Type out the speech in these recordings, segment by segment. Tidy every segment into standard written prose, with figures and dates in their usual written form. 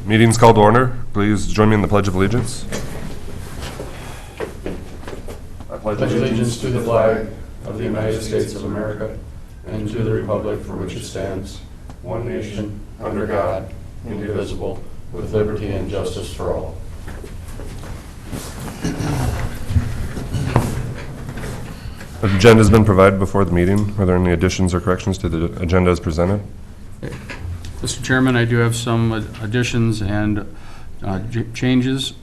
Meeting's called to order. Please join me in the Pledge of Allegiance. I pledge allegiance to the flag of the United States of America and to the republic for which it stands, one nation, under God, indivisible, with liberty and justice for all. The agenda has been provided before the meeting. Are there any additions or corrections to the agenda as presented? Mr. Chairman, I do have some additions and changes.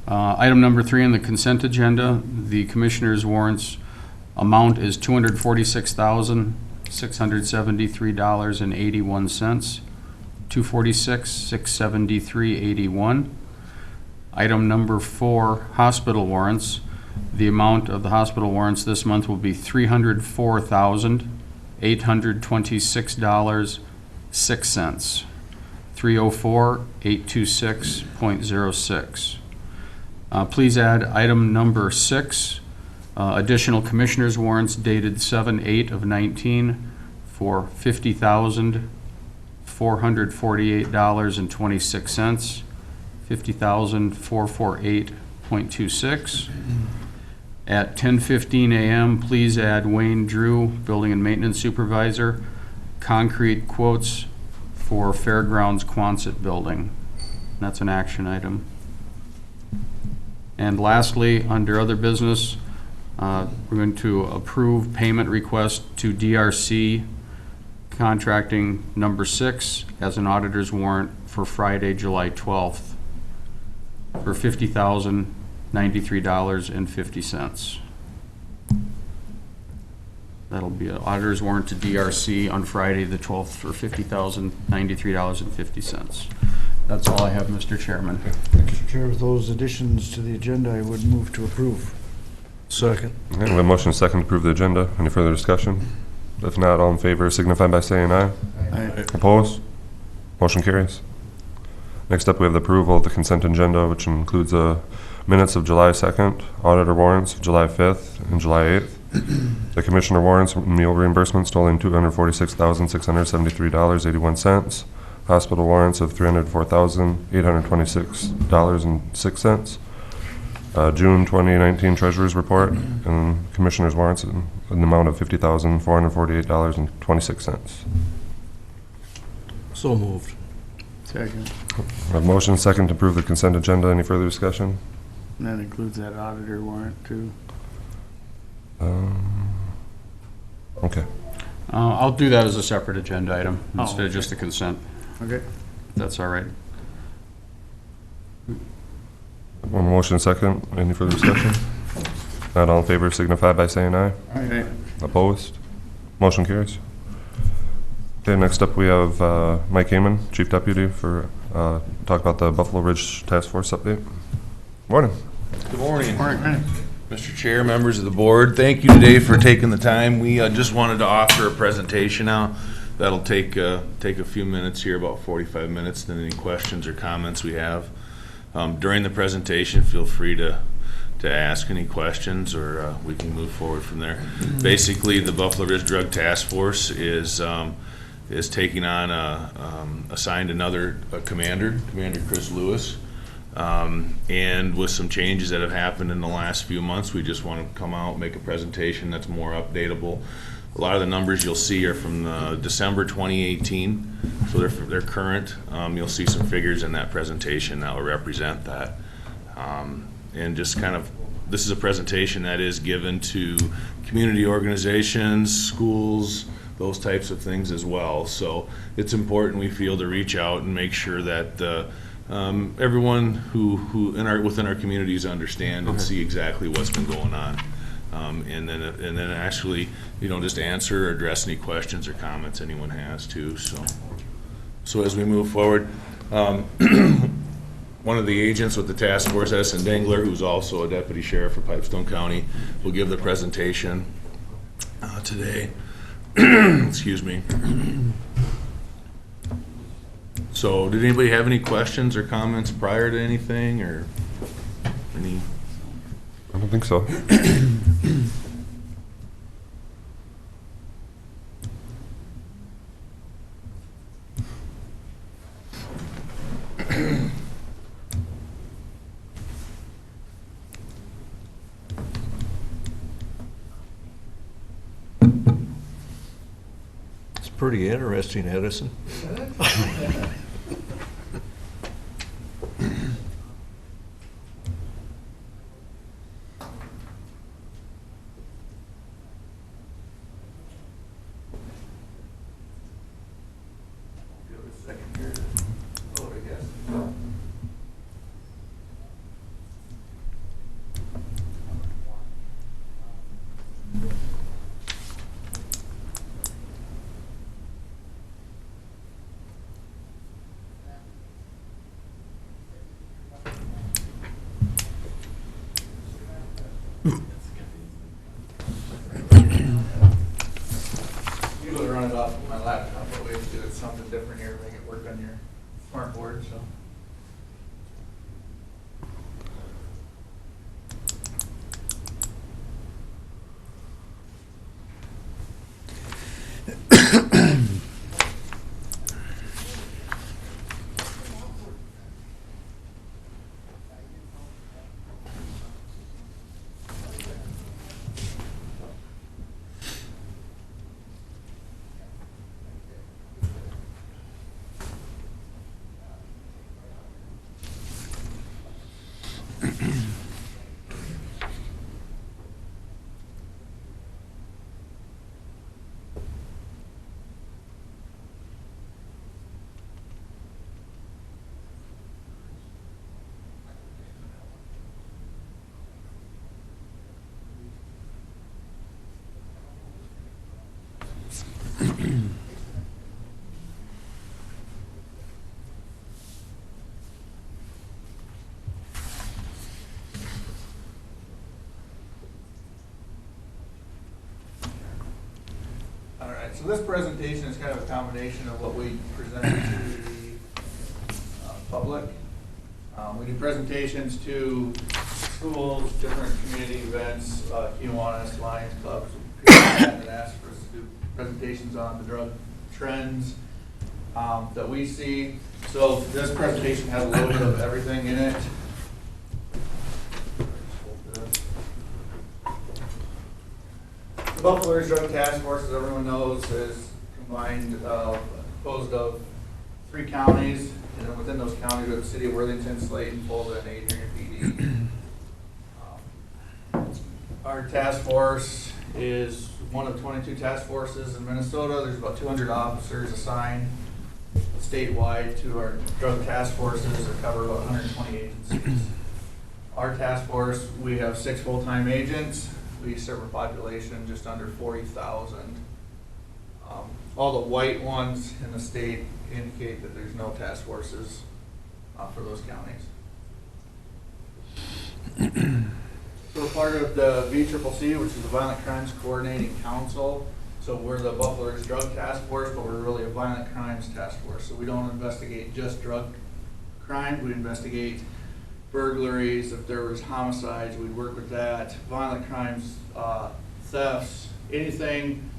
Item number 3 on the consent agenda, the Commissioner's warrants amount is $246,673.81, $246,673.81. Item number 4, hospital warrants. The amount of the hospital warrants this month will be $304,826.06, $304,826.06. Please add item number 6, additional commissioners warrants dated 7/8 of 19 for $50,448.26, $50,448.26. At 10:15 a.m., please add Wayne Drew, Building and Maintenance Supervisor, concrete quotes for Fairgrounds Quonset Building. That's an action item. And lastly, under other business, we're going to approve payment request to DRC contracting number 6 as an auditor's warrant for Friday, July 12th for $50,093.50. That'll be an auditor's warrant to DRC on Friday the 12th for $50,093.50. That's all I have, Mr. Chairman. Mr. Chair, with those additions to the agenda, I would move to approve. Second. Okay, we have a motion and second to approve the agenda. Any further discussion? If not, all in favor signify by saying aye. Aye. Opposed? Motion carries. Next up, we have the approval of the consent agenda, which includes minutes of July 2nd, auditor warrants of July 5th and July 8th. The commissioner warrants, meal reimbursements totaling $246,673.81. Hospital warrants of $304,826.06. June 2019 Treasurer's Report and Commissioner's warrants in the amount of $50,448.26. So moved. Second. We have motion second to approve the consent agenda. Any further discussion? And that includes that auditor warrant too. Okay. I'll do that as a separate agenda item instead okay. of just the consent. Okay. That's all right. One motion second. Any further discussion? Not all in favor signify by saying aye. Aye. Opposed? Motion carries. Okay, next up we have Mike Heyman, Chief Deputy, for talk about the Buffalo Ridge Task Force update. Morning. Good morning. Morning. Mr. Chair, members of the board, thank you today for taking the time. We just wanted to offer a presentation now. That'll take a few minutes here, about 45 minutes, then any questions or comments we have. During the presentation, feel free to ask any questions, or we can move forward from there. Basically, the Buffalo Ridge Drug Task Force is taking on assigned another commander, Commander Chris Lewis. And with some changes that have happened in the last few months, we just want to come out, make a presentation that's more updatable. A lot of the numbers you'll see are from December 2018, so they're current. You'll see some figures in that presentation that will represent that. And just kind of, this is a presentation that is given to community organizations, schools, those types of things as well. So it's important, we feel, to reach out and make sure that everyone who within our communities understand and see exactly what's been going on, and then actually, just answer or address any questions or comments anyone has too. So as we move forward, one of the agents with the task force, Edison Dengler, who's also a deputy sheriff for Pipestone County, will give the presentation today. Excuse me. So did anybody have any questions or comments prior to anything, or any? I don't think so. pretty interesting, Edison. Give it a second here to load, I guess. Usually run it off of my laptop, but we have to do something different here, make it work on your smart board, so. All right, so this presentation is kind of a combination of what we present to the public. We do presentations to schools, different community events, Kiwanis, Lions Clubs, and ask for us to do presentations on the drug trends that we see. So this presentation has a little bit of everything in it. The Buffalo Ridge Drug Task Force, as everyone knows, is composed of 3 counties, and then within those counties, we have the city of Worthington, Slayton, Fulda, and Adrian PD. Our task force is one of 22 task forces in Minnesota. There's about 200 officers assigned statewide to our drug task forces that cover about 120 agencies. Our task force, we have 6 full-time agents. We serve a population just under 40,000. All the white ones in the state indicate that there's no task forces for those counties. We're part of the VCCC, which is the Violent Crimes Coordinating Council. So we're the Buffalo Ridge Drug Task Force, but we're really a violent crimes task force. So we don't investigate just drug crimes. We investigate burglaries. If there was homicides, we'd work with that. Violent crimes, thefts, anything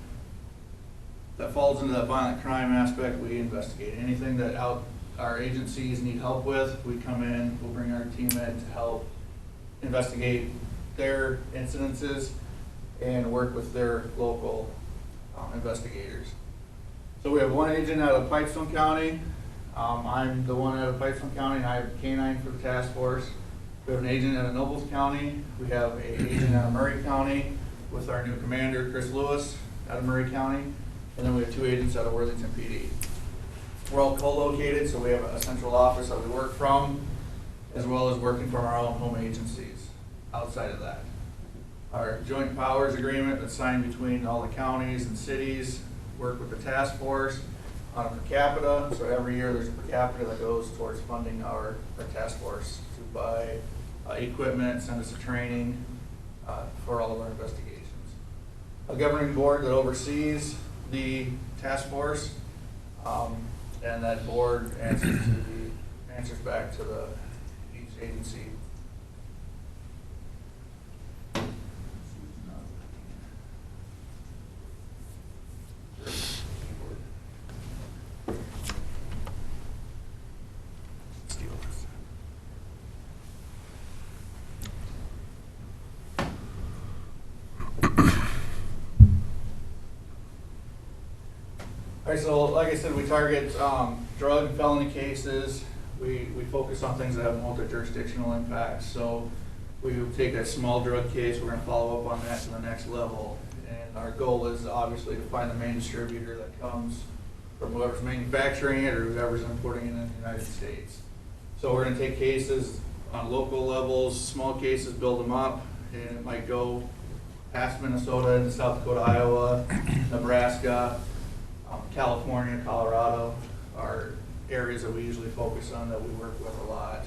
that falls into that violent crime aspect, we investigate. Anything that our agencies need help with, we come in, we'll bring our team in to help investigate their incidences and work with their local investigators. So we have one agent out of Pipestone County. I'm the one out of Pipestone County, and I have a K-9 for the task force. We have an agent out of Nobles County. We have an agent out of Murray County with our new commander, Chris Lewis, out of Murray County. And then we have 2 agents out of Worthington PD. We're all co-located, so we have a central office that we work from, as well as working from our own home agencies outside of that. Our joint powers agreement that's signed between all the counties and cities, work with the task force on a per capita. So every year there's a per capita that goes towards funding our task force to buy equipment, send us to training for all of our investigations. A governing board that oversees the task force, and that board answers back to each agency. All Alright, so like I said, we target drug and felony cases. We focus on things that have multi-jurisdictional impacts. So we take a small drug case, we're gonna follow up on that to the next level. And our goal is obviously to find the main distributor that comes from whoever's manufacturing it or whoever's importing it in the United States. So we're gonna take cases on local levels, small cases, build them up, and it might go past Minnesota into South Dakota, Iowa, Nebraska, California, Colorado are areas that we usually focus on, that we work with a lot.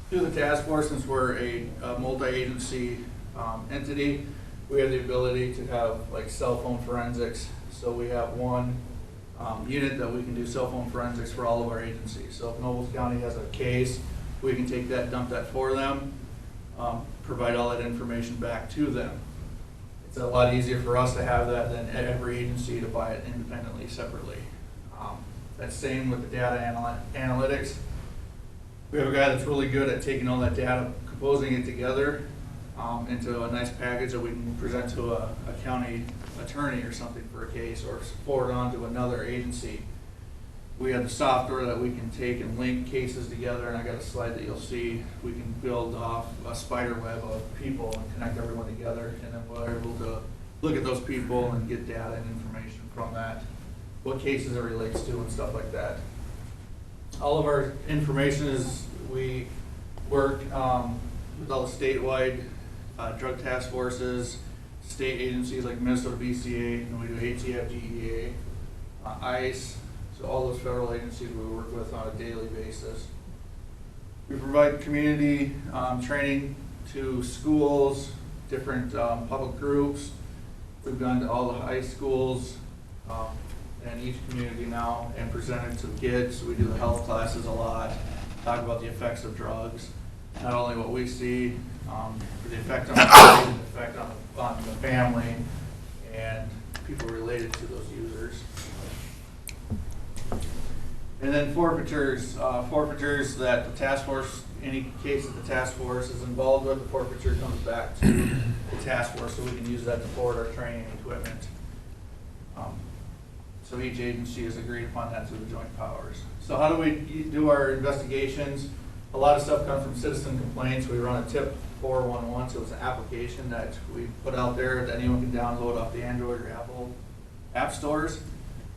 Through the task force, since we're a multi-agency entity, we have the ability to have like cell phone forensics. So we have one unit that we can do cell phone forensics for all of our agencies. So if Nobles County has a case, we can take that, dump that for them, provide all that information back to them. It's a lot easier for us to have that than every agency to buy it independently, separately. That's same with the data analytics. We have a guy that's really good at taking all that data, composing it together into a nice package that we can present to a county attorney or something for a case, or forward on to another agency. We have the software that we can take and link cases together, and I got a slide that you'll see. We can build off a spider web of people and connect everyone together, and then we're able to look at those people and get data and information from that, what cases it relates to and stuff like that. All of our information is, we work with all the statewide drug task forces, state agencies like Minnesota BCA, and we do ATF, DEA, ICE, so all those federal agencies we work with on a daily basis. We provide community training to schools, different public groups. We've gone to all the high schools and each community now and presented to kids. We do the health classes a lot, talk about the effects of drugs, not only what we see, the effect on the body, the effect on the family and people related to those users. And then forfeitures, forfeitures that the task force, any case that the task force is involved with, the forfeiture comes back to the task force, so we can use that to forward our training and equipment. So each agency has agreed upon that through the joint powers. So how do we do our investigations? A lot of stuff comes from citizen complaints. We run a tip 411, so it's an application that we put out there that anyone can download off the Android or Apple app stores.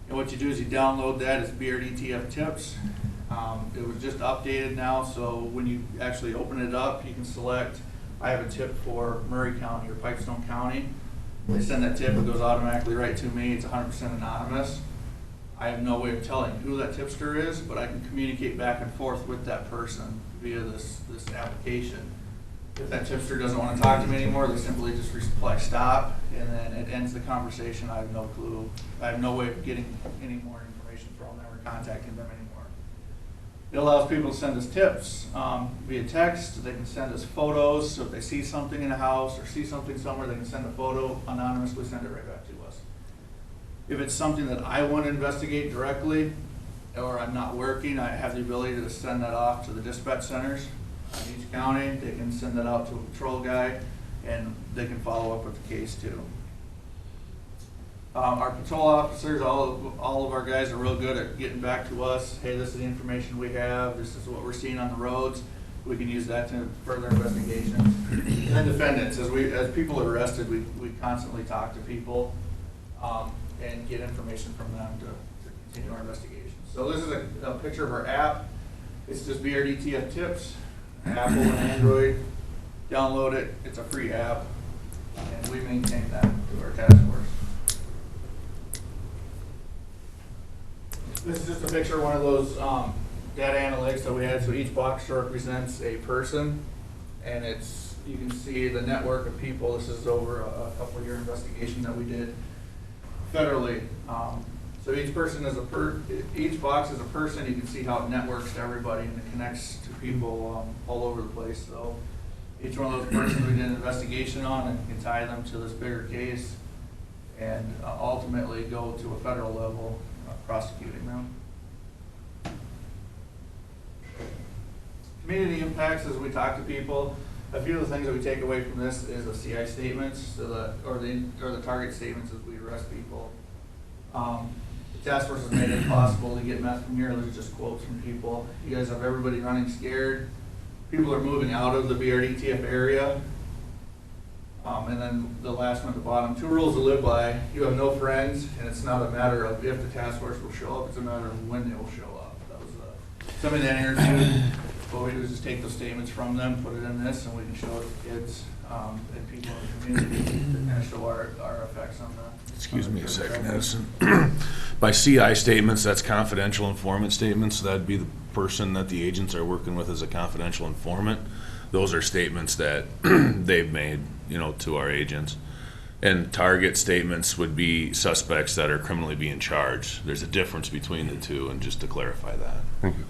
And what you do is you download that as BRDTF tips. It was just updated now, so when you actually open it up, you can select, I have a tip for Murray County or Pipestone County. They send that tip, it goes automatically right to me. It's 100% anonymous. I have no way of telling who that tipster is, but I can communicate back and forth with that person via this application. If that tipster doesn't want to talk to me anymore, they simply just reply stop, and then it ends the conversation. I have no clue. I have no way of getting any more information from them or contacting them anymore. It allows people to send us tips via text. They can send us photos. So if they see something in a house or see something somewhere, they can send a photo, anonymously send it right back to us. If it's something that I want to investigate directly, or I'm not working, I have the ability to send that off to the dispatch centers in each county. They can send that out to a patrol guy, and they can follow up with the case too. Our patrol officers, all of our guys are real good at getting back to us. Hey, this is the information we have. This is what we're seeing on the roads. We can use that to further investigations. And then defendants, as people are arrested, we constantly talk to people and get information from them to continue our investigation. So this is a picture of our app. It's just BRDTF tips, Apple and Android. Download it. It's a free app, and we maintain that through our task force. This is just a picture of one of those data analytics that we had. So each box represents a person, and you can see the network of people. This is over a couple-year investigation that we did federally. So each person is each box is a person. You can see how it networks to everybody and it connects to people all over the place. So each one of those persons we did an investigation on, and can tie them to this bigger case, and ultimately go to a federal level, prosecuting them. Community impacts, as we talk to people, a few of the things that we take away from this is the CI statements, or the target statements as we arrest people. The task force has made it possible to get meth from here. There's just quotes from people. You guys have everybody running scared. People are moving out of the BRDTF area. And then the last one at the bottom, 2 rules to live by. You have no friends, and it's not a matter of if the task force will show up, it's a matter of when they will show up. That was something that interviewed. What we do is just take those statements from them, put it in this, and we can show it to kids and people in the community and kind of show our effects on that. Excuse me a second, Edison. By CI statements, that's confidential informant statements. That'd be the person that the agents are working with as a confidential informant. Those are statements that they've made, you know, to our agents. And target statements would be suspects that are criminally being charged. There's a difference between the two, and just to clarify that. Thank you.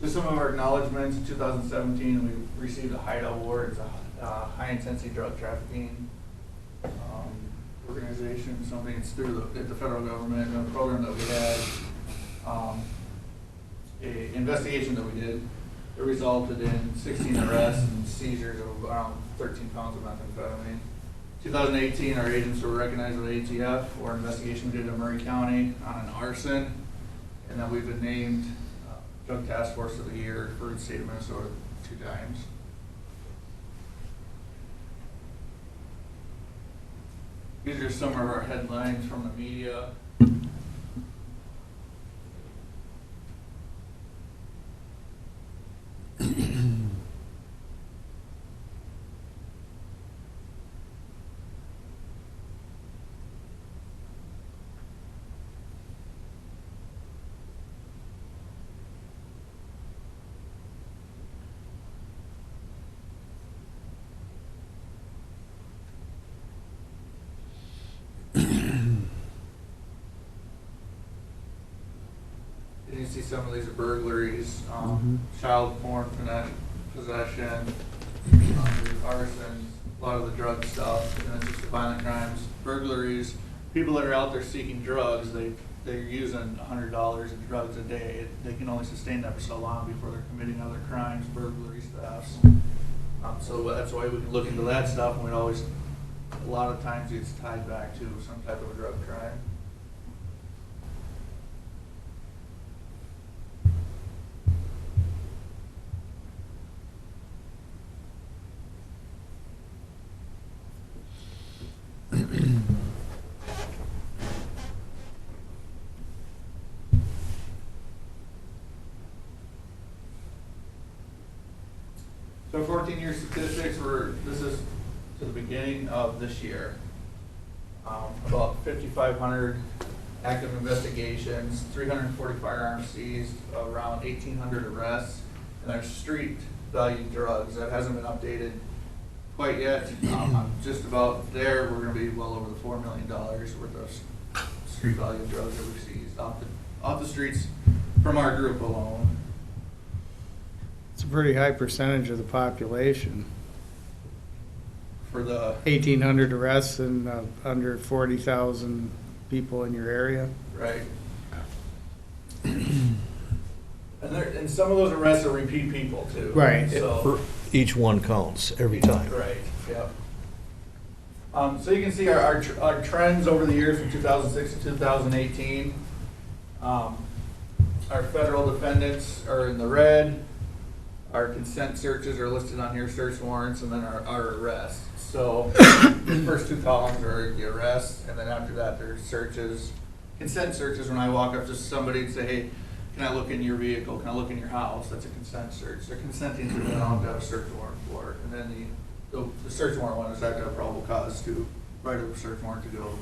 Just some of our acknowledgements. In 2017, we received a HIDE award. It's a high-intensity drug trafficking organization, something that's through the federal government, and a program that we had, a investigation that we did. It resulted in 16 arrests and seizures of around 13 pounds of methamphetamine. 2018, our agents were recognized with ATF for an investigation we did in Murray County on an arson, and then we've been named Drug Task Force of the Year for the state of Minnesota 2 times. These are some of our headlines from the media. You see some of these burglaries, child porn possession, arsons, a lot of the drug stuff, and then just the violent crimes, burglaries. People that are out there seeking drugs, they're using $100 in drugs a day. They can only sustain that for so long before they're committing other crimes, burglaries, thefts. So that's why we can look into that stuff, and a lot of times it's tied back to some type of a drug crime. So 14-year statistics this is to the beginning of this year. About 5,500 active investigations, 340 firearms seized, around 1,800 arrests, and there's street value drugs. That hasn't been updated quite yet. I'm just about there. We're going to be well over the $4 million worth of street value drugs that we've seized off the streets from our group alone. It's a pretty high percentage of the population. For the 1,800 arrests and under 40,000 people in your area. right. And some of those arrests are repeat people too. Right. So, Each one counts every time. right, yep. So you can see our trends over the years from 2006 to 2018. Our federal defendants are in the red. Our consent searches are listed on here, search warrants, and then our arrests. So the first 2 columns are the arrests, and then after that there's searches. Consent searches, when I walk up to somebody and say, hey, can I look in your vehicle? Can I look in your house? That's a consent search. They're consenting to that. I don't have a search warrant for it. And then the search warrant one is that a probable cause to write a search warrant to go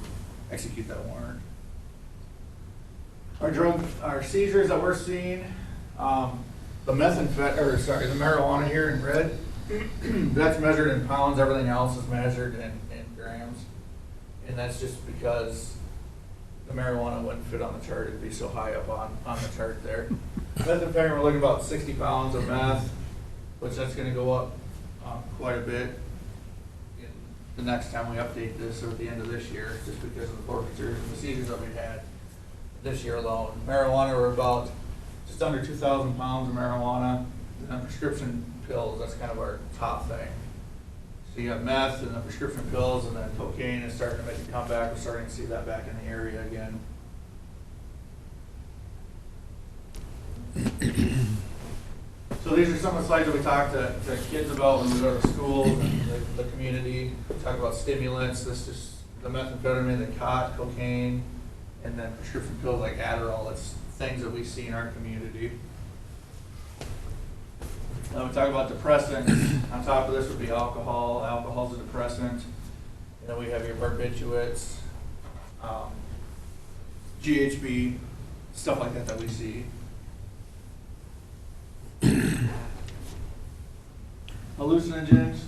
execute that warrant. Our seizures that we're seeing, the the marijuana here in red, that's measured in pounds. Everything else is measured in grams, and that's just because the marijuana wouldn't fit on the chart. It'd be so high up on the chart there. Methamphetamine, we're looking about 60 pounds of meth, which that's going to go up quite a bit the next time we update this, or at the end of this year, just because of the forfeitures and the seizures that we had this year alone. Marijuana, we're about just under 2,000 pounds of marijuana. And prescription pills, that's kind of our top thing. So you got meth and the prescription pills, and then cocaine is starting to make a comeback. We're starting to see that back in the area again. So these are some of the slides that we talk to kids about when we go to schools and the community. We talk about stimulants. This is the methamphetamine, the cot, cocaine, and then prescription pills like Adderall. It's things that we see in our community. Then we talk about depressants. On top of this would be alcohol. Alcohol's a depressant. And then we have your barbiturates, GHB, stuff like that we see. Hallucinogens.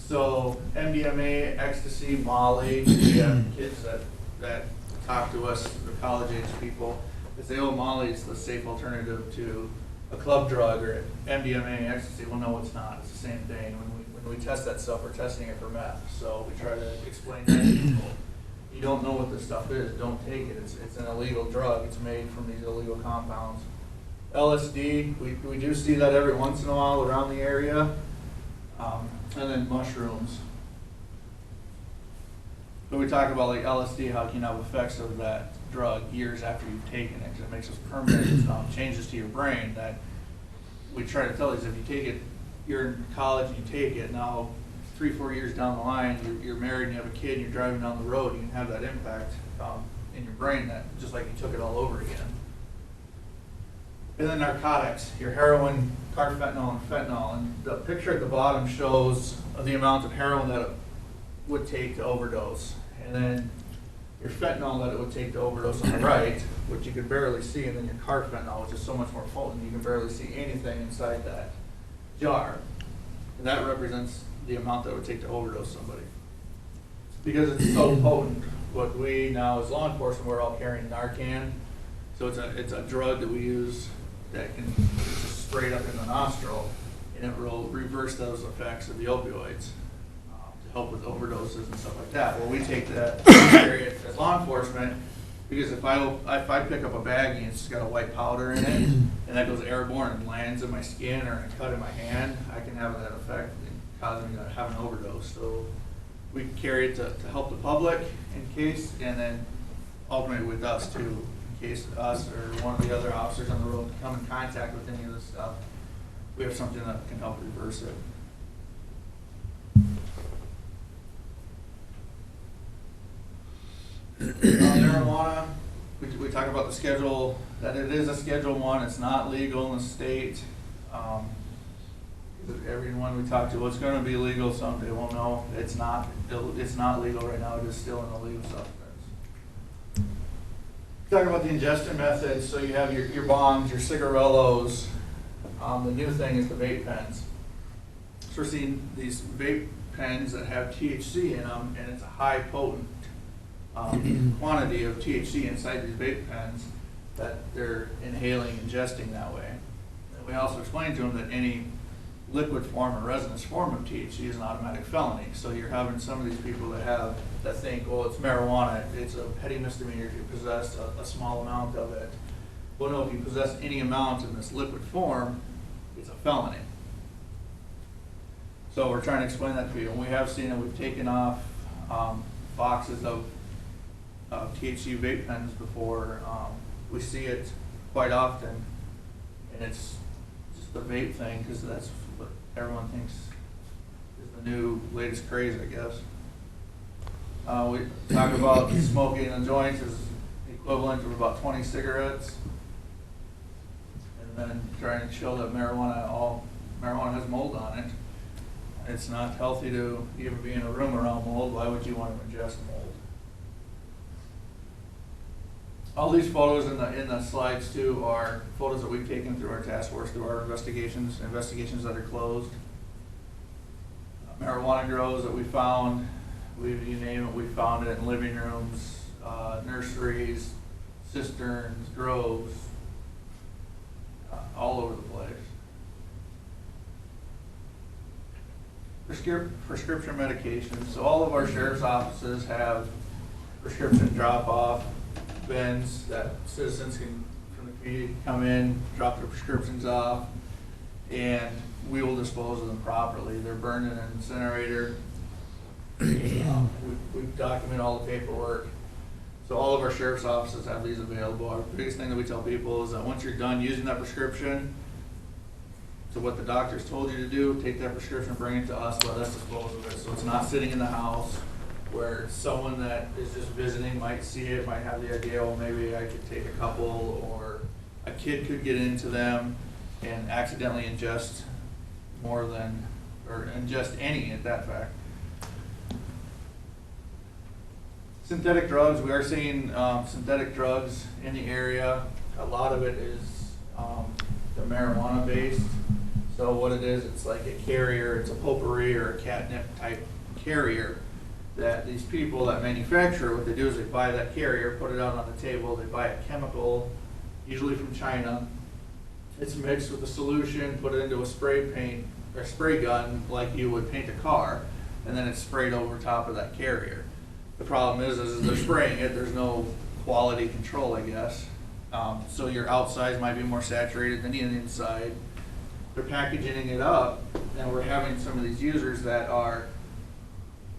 So MDMA, ecstasy, Molly. We have kids that talk to us, the college age people. They say, oh, Molly is the safe alternative to a club drug, or MDMA, ecstasy. Well, no, it's not. It's the same thing. When we test that stuff, we're testing it for meth. So we try to explain that to people. You don't know what this stuff is. Don't take it. It's an illegal drug. It's made from these illegal compounds. LSD, we do see that every once in a while around the area. And then mushrooms. But we talk about like LSD, how it can have effects of that drug years after you've taken it, because it makes those permanent changes to your brain that we try to tell you is if you take it, you're in college and you take it, now 3-4 years down the line, you're married and you have a kid and you're driving down the road, you can have that impact in your brain that just like you took it all over again. And then narcotics, your heroin, carfentanil, and fentanyl. And the picture at the bottom shows the amount of heroin that it would take to overdose. And then your fentanyl that it would take to overdose on the right, which you can barely see, and then your carfentanil, which is so much more potent, you can barely see anything inside that jar. And that represents the amount that it would take to overdose somebody. Because it's so potent, what we now as law enforcement, we're all carrying Narcan. So it's a drug that we use that can just straight up in the nostril, and it will reverse those effects of the opioids to help with overdoses and stuff like that. Well, we take that, carry it as law enforcement, because if I pick up a baggie and it's just got a white powder in it, and that goes airborne and lands in my skin or in a cut in my hand, I can have that effect and cause me to have an overdose. So we carry it to help the public in case, and then ultimately with us too. In case us or one of the other officers on the road come in contact with any of this stuff, we have something that can help reverse it. Marijuana, we talk about the schedule, that it is a Schedule 1, it's not legal in the state. Everyone we talk to, well, it's going to be legal someday. Well, no, it's not legal right now, it is still an illegal substance. Talking about the ingestion methods, so you have your bongs, your cigarillos. The new thing is the vape pens. So we're seeing these vape pens that have THC in them, and it's a high potent quantity of THC inside these vape pens that they're inhaling, ingesting that way. And we also explained to them that any liquid form or resinous form of THC is an automatic felony. So you're having some of these people that think, well, it's marijuana, it's a petty misdemeanor if you possess a small amount of it. Well, no, if you possess any amount in this liquid form, it's a felony. So we're trying to explain that to you. And we have seen it, we've taken off boxes of THC vape pens before. We see it quite often, and it's just the vape thing, because that's what everyone thinks is the new latest craze, I guess. We talk about smoking a joint is equivalent to about 20 cigarettes, and then trying to show that marijuana has mold on it. It's not healthy to even be in a room around mold. Why would you want to ingest mold? All these photos in the slides too are photos that we've taken through our task force, through our investigations that are closed. Marijuana grows that we found, you name it, we found it in living rooms, nurseries, cisterns, groves, all over the place. Prescription medications. So all of our sheriff's offices have prescription drop-off bins that citizens from the community come in, drop their prescriptions off, and we will dispose of them properly. They're burned in an incinerator. We document all the paperwork. So all of our sheriff's offices have these available. Our biggest thing that we tell people is that once you're done using that prescription, to what the doctor's told you to do, take that prescription, bring it to us, let us dispose of it. So it's not sitting in the house where someone that is just visiting might see it, might have the idea, well, maybe I could take a couple, or a kid could get into them and accidentally ingest more than, or ingest any at that fact. Synthetic drugs, we are seeing synthetic drugs in the area. A lot of it is the marijuana based. So what it is, it's like a carrier, it's a potpourri or a catnip type carrier that these people that manufacture, what they do is they buy that carrier, put it out on the table, they buy a chemical, usually from China. It's mixed with a solution, put it into a spray paint or spray gun like you would paint a car, and then it's sprayed over top of that carrier. The problem is they're spraying it, there's no quality control, I guess. So your outsides might be more saturated than the inside. They're packaging it up, and we're having some of these users that are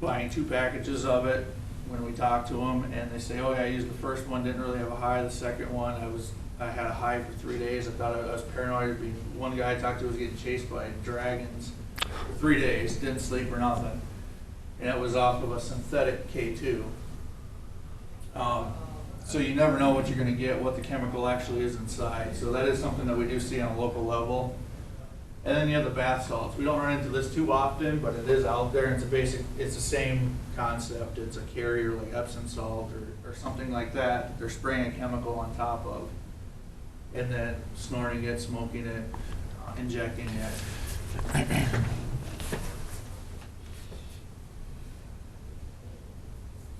buying 2 packages of it when we talk to them, and they say, oh yeah, I used the first one, didn't really have a high. The second one, I had a high for 3 days. I thought I was paranoid. One guy I talked to was getting chased by dragons for 3 days, didn't sleep or nothing. And it was off of a synthetic K2. So you never know what you're going to get, what the chemical actually is inside. So that is something that we do see on a local level. And then you have the bath salts. We don't run into this too often, but it is out there. It's the same concept. It's a carrier like Epsom salt or something like that. They're spraying a chemical on top of, and then snorting it, smoking it, injecting it.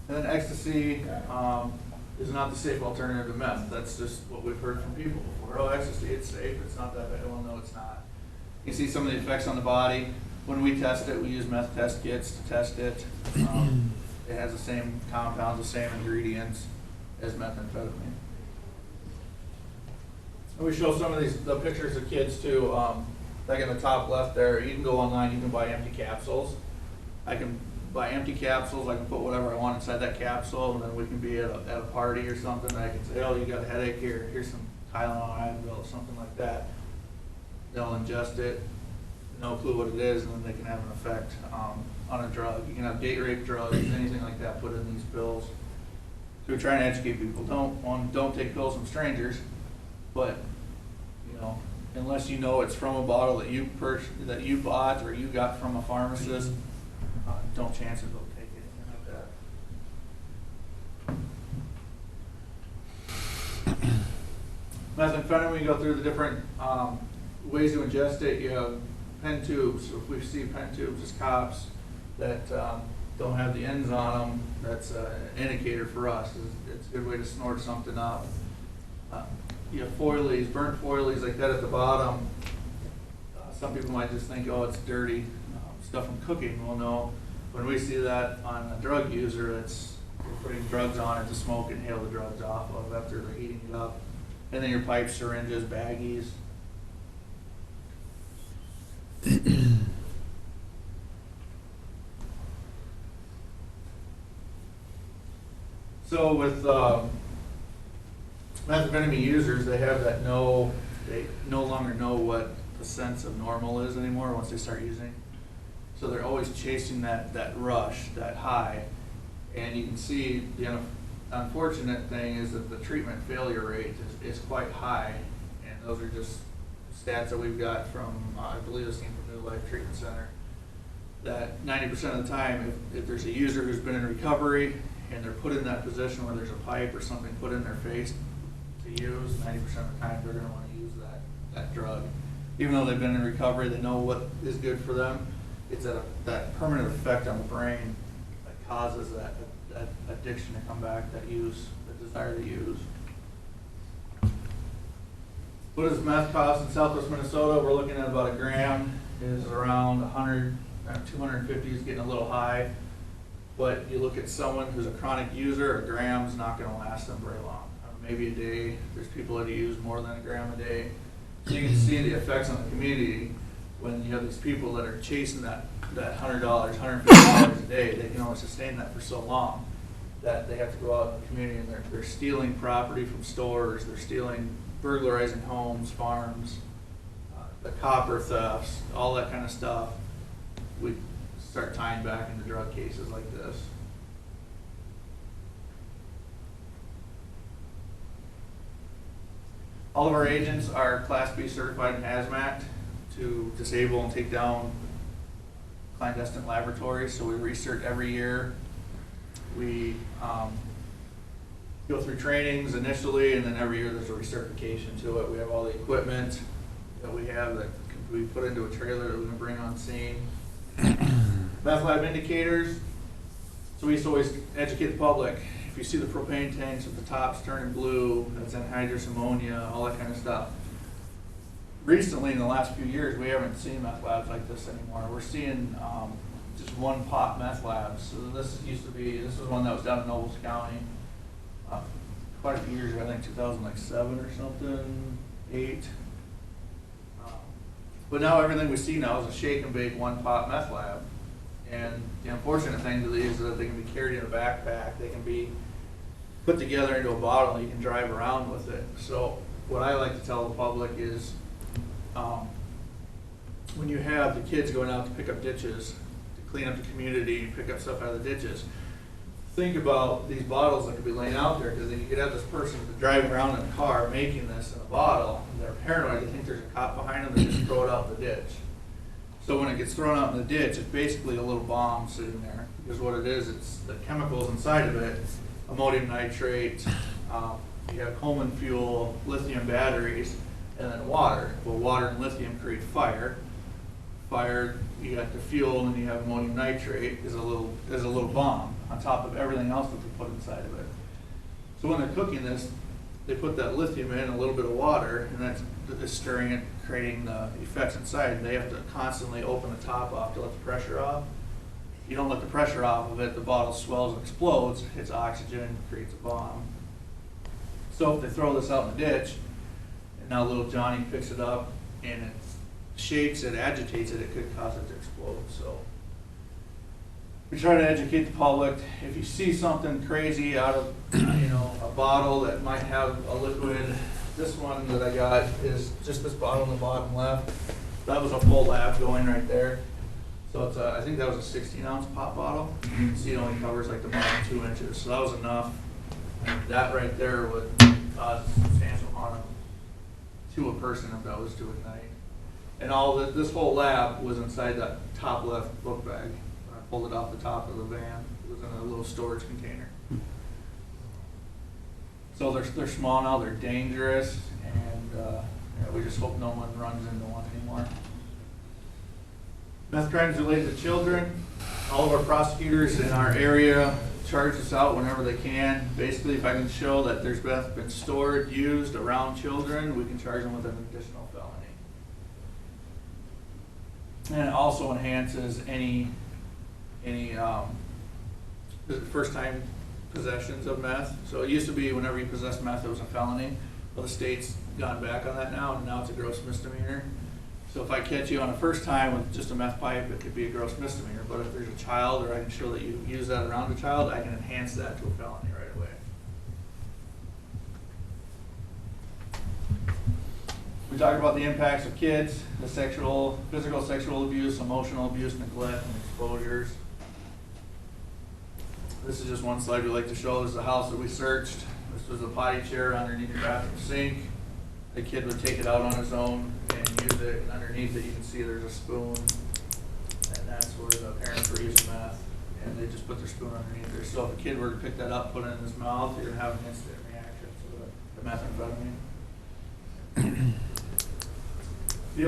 And then ecstasy is not the safe alternative to meth. That's just what we've heard from people before. Oh, ecstasy, it's safe. It's not that bad. Well, no, it's not. You see some of the effects on the body. When we test it, we use meth test kits to test it. It has the same compounds, the same ingredients as methamphetamine. And we show some of the pictures of kids too. Like in the top left there, you can go online, you can buy empty capsules. I can buy empty capsules, I can put whatever I want inside that capsule, and then we can be at a party or something, and I can say, oh, you got a headache here, here's some Tylenol, Advil, or something like that. They'll ingest it, no clue what it is, and then they can have an effect on a drug. You can have date rape drugs, anything like that put in these pills. So we're trying to educate people. Don't take pills from strangers, but you know, unless you know it's from a bottle that you bought or you got from a pharmacist, don't chance it, don't take anything like that. Methamphetamine, we go through the different ways to ingest it. You have pen tubes. So if we see pen tubes as cops that don't have the ends on them, that's an indicator for us. It's a good way to snort something up. You have foilies, burnt foilies like that at the bottom. Some people might just think, oh, it's dirty stuff from cooking. Well, no. When we see that on a drug user, it's you're putting drugs on it to smoke and inhale the drugs off of after they're heating it up. And then your pipes, syringes, baggies. So with methamphetamine users, they have that they no longer know what the sense of normal is anymore once they start using. So they're always chasing that rush, that high. And you can see the unfortunate thing is that the treatment failure rate is quite high. And those are just stats that we've got from, I believe this came from New Life Treatment Center, that 90% of the time, if there's a user who's been in recovery and they're put in that position where there's a pipe or something put in their face to use, 90% of the time they're going to want to use that drug. Even though they've been in recovery, they know what is good for them. It's that permanent effect on the brain that causes that addiction to come back, that desire to use. What does meth cost in Southwest Minnesota? We're looking at about a gram is around 100, 250 is getting a little high. But you look at someone who's a chronic user, a gram's not going to last them very long. Maybe a day. There's people that use more than a gram a day. So you can see the effects on the community when you have these people that are chasing that $100, $150 a day, they can only sustain that for so long, that they have to go out in the community and they're stealing property from stores, they're burglarizing homes, farms, the copper thefts, all that kind of stuff. We start tying back into drug cases like this. All of our agents are Class B certified in hazmat to disable and take down clandestine laboratories. So we recert every year. We go through trainings initially, and then every year there's a recertification to it. We have all the equipment that we have that can be put into a trailer that we can bring on scene. Meth Lab Indicators. So we used to always educate the public. If you see the propane tanks with the tops turning blue, that's anhydrous ammonia, all that kind of stuff. Recently, in the last few years, we haven't seen meth labs like this anymore. We're seeing just one pot meth labs. So this was one that was down in Nobles County quite a few years ago, I think 2007 or something, 8. But now everything we see now is a shake and bake one pot meth lab. And the unfortunate thing to these is that they can be carried in a backpack, they can be put together into a bottle, and you can drive around with it. So what I like to tell the public is when you have the kids going out to pick up ditches, to clean up the community and pick up stuff out of the ditches, think about these bottles that could be laying out there, because then you could have this person driving around in a car making this in a bottle, and they're paranoid, they think there's a cop behind them, they just throw it out in the ditch. So when it gets thrown out in the ditch, it's basically a little bomb sitting there, because what it is, it's the chemicals inside of it, ammonium nitrate, you have common fuel, lithium batteries, and then water. Well, water and lithium create fire. Fire, you got the fuel, and then you have ammonium nitrate is a little bomb on top of everything else that they put inside of it. So when they're cooking this, they put that lithium in, a little bit of water, and that's stirring it, creating the effects inside. They have to constantly open the top off to let the pressure off. If you don't let the pressure off of it, the bottle swells and explodes, hits oxygen, creates a bomb. So if they throw this out in the ditch, and now little Johnny picks it up, and it shakes it, agitates it, it could cause it to explode. So we try to educate the public. If you see something crazy out of a bottle that might have a liquid, this one that I got is just this bottle in the bottom left. That was a full lab going right there. So it's I think that was a 16-ounce pop bottle. You can see it only covers like the bottom 2 inches. So that was enough. And that right there would cause substantial harm to a person if that was to ignite. And this whole lab was inside that top left book bag. When I pulled it off the top of the van, it was in a little storage container. So they're small now, they're dangerous, and we just hope no one runs into one anymore. Meth crimes related to children. All of our prosecutors in our area charge us out whenever they can. Basically, if I can show that there's meth been stored, used around children, we can charge them with an additional felony. And it also enhances any first-time possessions of meth. So it used to be whenever you possess meth, it was a felony. Well, the state's gone back on that now, and now it's a gross misdemeanor. So if I catch you on a first time with just a meth pipe, it could be a gross misdemeanor. But if there's a child, or I can show that you use that around a child, I can enhance that to a felony right away. We talked about the impacts of kids, the physical sexual abuse, emotional abuse, neglect, and exposures. This is just one slide we like to show. This is the house that we searched. This was a potty chair underneath the bathroom sink. The kid would take it out on his own and use it, and underneath it you can see there's a spoon, and that's where the parents were using meth, and they just put their spoon underneath there. So if a kid were to pick that up, put it in his mouth, you're going to have an instant reaction to the methamphetamine. The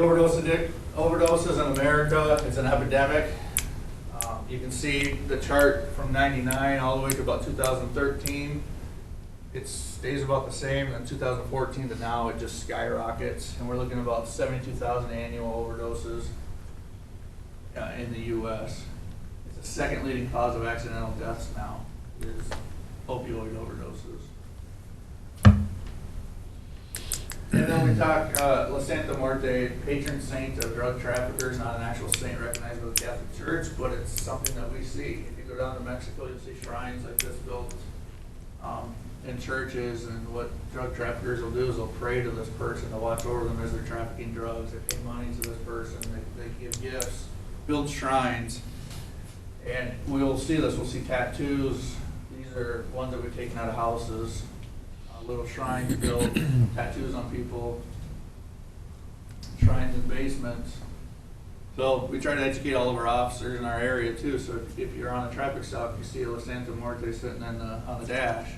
overdoses in America, it's an epidemic. You can see the chart from 99 all the way to about 2013. It stays about the same. In 2014 to now, it just skyrockets. And we're looking at about 72,000 annual overdoses in the U.S. It's the second leading cause of accidental deaths now, is opioid overdoses. And then we did talk, La Santa Muerte, patron saint of drug traffickers, not an actual saint recognized by the Catholic Church, but it's something that we see. If you go down to Mexico, you'll see shrines like this built in churches, and what drug traffickers will do is they'll pray to this person to watch over them as they're trafficking drugs. They pay money to this person, they give gifts, build shrines, and we'll see this. We'll see tattoos. These are ones that we've taken out of houses. Little shrines built, tattoos on people, shrines in basements. So we try to educate all of our officers in our area too. So if you're on a traffic stop, you see a La Santa Muerte sitting on the dash,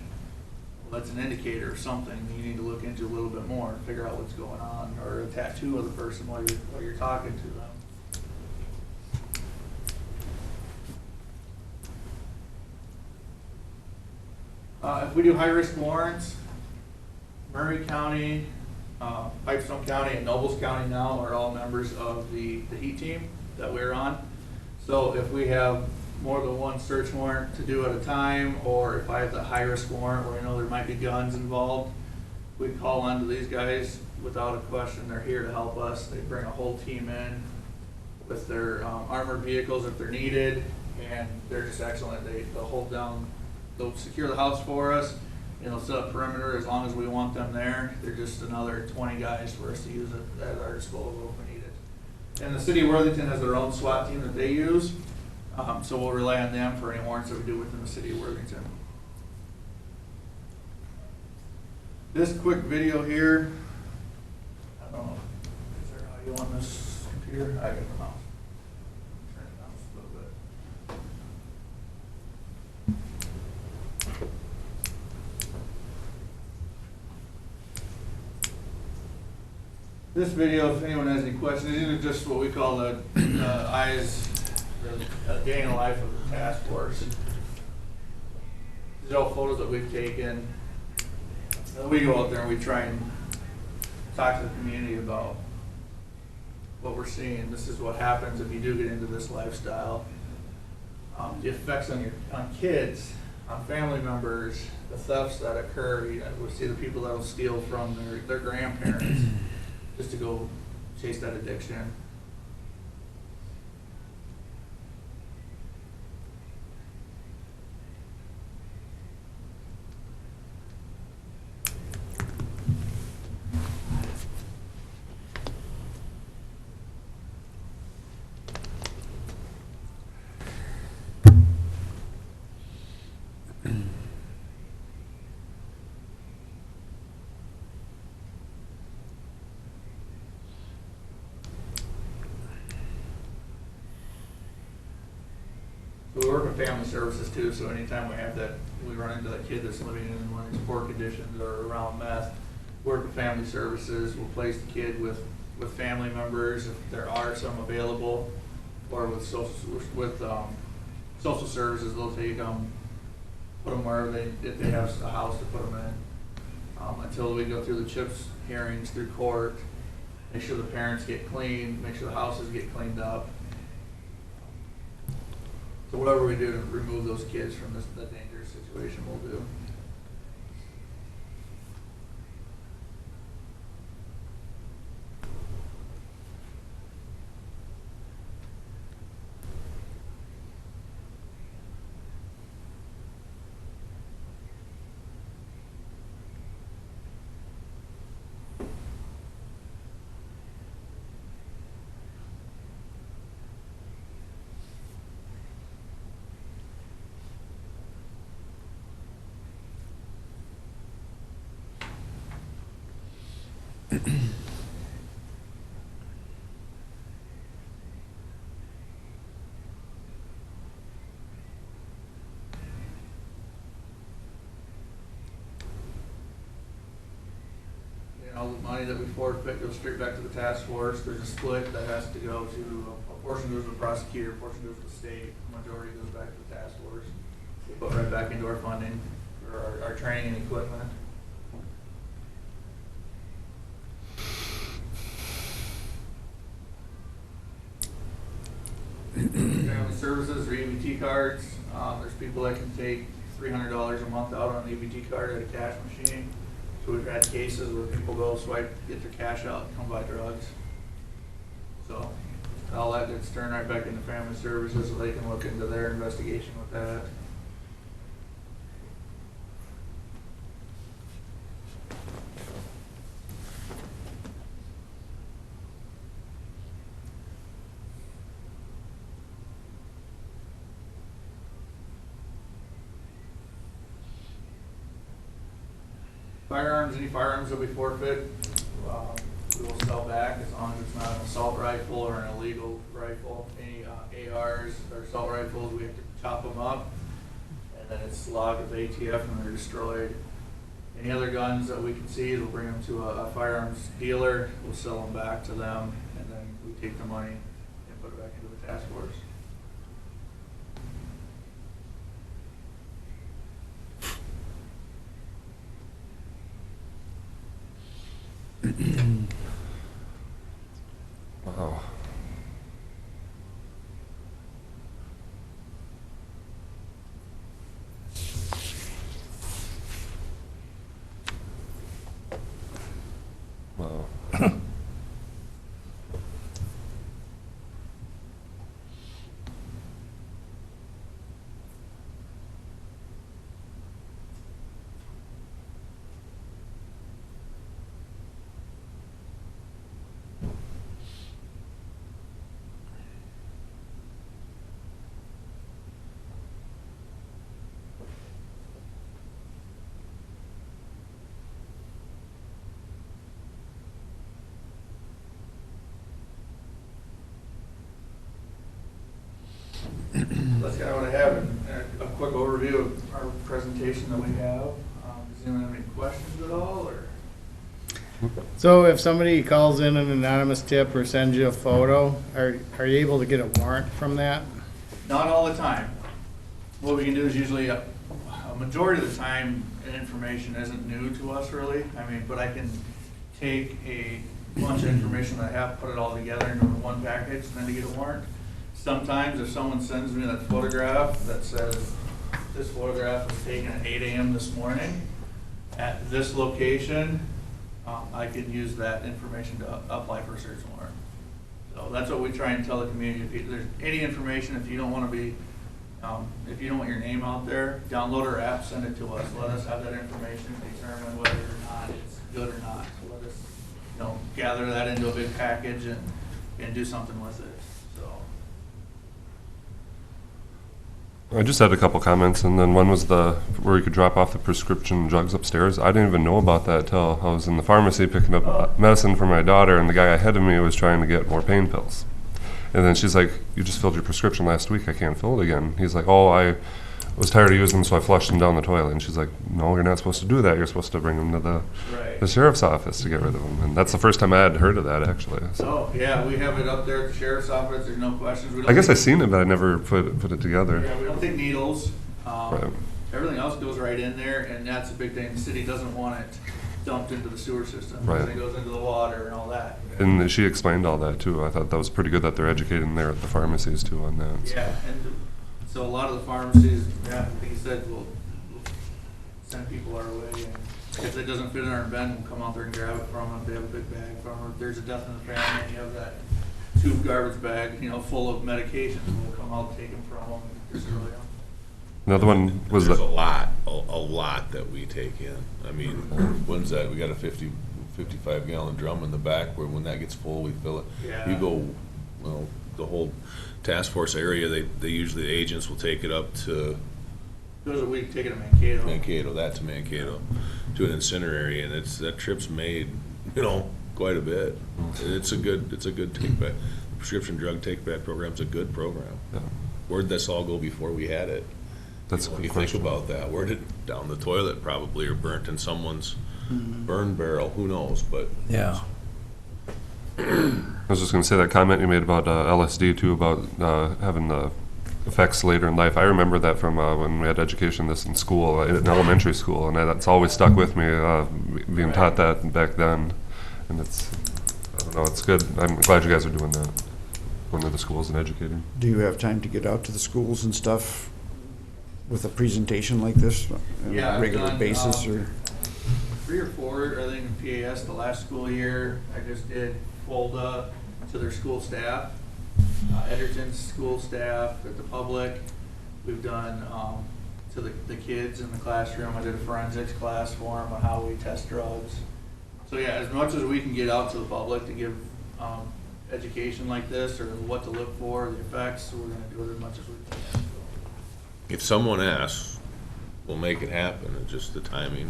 well, that's an indicator of something you need to look into a little bit more, figure out what's going on, or a tattoo of the person while you're talking to them. If we do high-risk warrants, Murray County, Pipestone County, and Nobles County now are all members of the heat team that we're on. So if we have more than one search warrant to do at a time, or if I have the high-risk warrant where I know there might be guns involved, we call on to these guys without a question. They're here to help us. They bring a whole team in with their armored vehicles if they're needed, and they're just excellent. They'll hold down, they'll secure the house for us, and they'll set up perimeter as long as we want them there. They're just another 20 guys for us to use at our disposal if we need it. And the city of Worthington has their own SWAT team that they use, so we'll rely on them for any warrants that we do within the city of Worthington. This quick video here, I don't know, is there audio on this computer? I got the mouse. Turn it down just a little bit. This video, if anyone has any questions, these are just what we call the eyes, the day in the life of the task force. These are all photos that we've taken. We go out there and we try and talk to the community about what we're seeing. This is what happens if you do get into this lifestyle. The effects on kids, on family members, the thefts that occur. You know, we see the people that will steal from their grandparents just to go chase that addiction. We work with family services too, so anytime we run into that kid that's living in one of these poor conditions or around meth, work with family services. We'll place the kid with family members if there are some available, or with social services. They'll take them, put them wherever if they have a house to put them in, until we go through the CHIPS hearings through court, make sure the parents get clean, make sure the houses get cleaned up. So whatever we do to remove those kids from that dangerous situation, we'll do. All the money that we forfeit goes straight back to the task force. There's a split that has to go to, a portion goes to the prosecutor, a portion goes to the state, the majority goes back to the task force. We put right back into our funding for our training and equipment. Family services or EBT cards. There's people that can take $300 a month out on an EBT card at a cash machine. So we've had cases where people go swipe, get their cash out, and come buy drugs. So all that gets turned right back into family services so they can look into their investigation with that. Firearms, any firearms that we forfeit, we will sell back as long as it's not an assault rifle or an illegal rifle. Any ARs or assault rifles, we have to chop them up, and then it's logged with ATF and they're destroyed. Any other guns that we can seize, we'll bring them to a firearms dealer, we'll sell them back to them, and then we take the money and put it back into the task force. Wow. Wow. That's kind of what I have, and a quick overview of our presentation that we have. Does anyone have any questions at all, or? So if somebody calls in an anonymous tip or sends you a photo, are you able to get a warrant from that? Not all the time. What we can do is usually, a majority of the time, information isn't new to us really. I mean, but I can take a bunch of information that I have, put it all together into one package, and then to get a warrant. Sometimes if someone sends me that photograph that says, this photograph was taken at 8 a.m. this morning at this location, I can use that information to apply for a search warrant. So that's what we try and tell the community. If there's any information, if you don't want to be, if you don't want your name out there, download our app, send it to us. Let us have that information, determine whether or not it's good or not. Let us, gather that into a big package and do something with it. I just had a couple comments, and then one was where you could drop off the prescription drugs upstairs. I didn't even know about that till I was in the pharmacy picking up medicine for my daughter, and the guy ahead of me was trying to get more pain pills. And then she's like, you just filled your prescription last week, I can't fill it again. He's like, oh, I was tired of using them, so I flushed them down the toilet. And she's like, no, you're not supposed to do that. You're supposed to bring them to the sheriff's office to get rid of them. And that's the first time I had heard of that, actually. So. Oh, yeah, we have it up there at the sheriff's office. There's no questions. I guess I seen it, but I never put it together. Yeah, we don't take needles. Right. Everything else goes right in there, and that's a big thing. The city doesn't want it dumped into the sewer system. Right. It goes into the water and all that. And she explained all that, too. I thought that was pretty good that they're educating there at the pharmacies, too, on that. Yeah, and so a lot of the pharmacies, like you said, will send people our way. And if it doesn't fit in our bin, we'll come out there and grab it from them. If they have a big bag from them. If there's a death in the family and you have that tube garbage bag, full of medications, we'll come out and take them from them and destroy them. Another one was There's a lot that we take in. I mean, when's that? We got a 55-gallon drum in the back where when that gets full, we fill it. Yeah. You go, the whole task force area, they usually, the agents will take it up to We take it to Mankato. Mankato, to an incinerator, and that trip's made, quite a bit. It's a good take back. The prescription drug take back program's a good program. Yeah. Where'd this all go before we had it? That's a When good you think question. about that, where did it down the toilet probably, or burnt in someone's burn barrel? Who knows? But Yeah. I was just going to say that comment you made about LSD, too, about having the effects later in life. I remember that from when we had education in school, in elementary school, and that's always stuck with me, being taught that back then. And I don't know, it's good. I'm glad you guys are doing that, going to the schools and educating. Do you have time to get out to the schools and stuff with a presentation like this on Yeah, a I've regular done, basis? Or 3 or 4, I think, in PAS the last school year. I just did FOLDA to their school staff, Edgerton's school staff, at the public. We've done to the kids in the classroom. I did a forensics class for them on how we test drugs. So yeah, as much as we can get out to the public to give education like this, or what to look for, the effects, we're going to do it as much as we can. If someone asks, we'll make it happen. It's just the timing,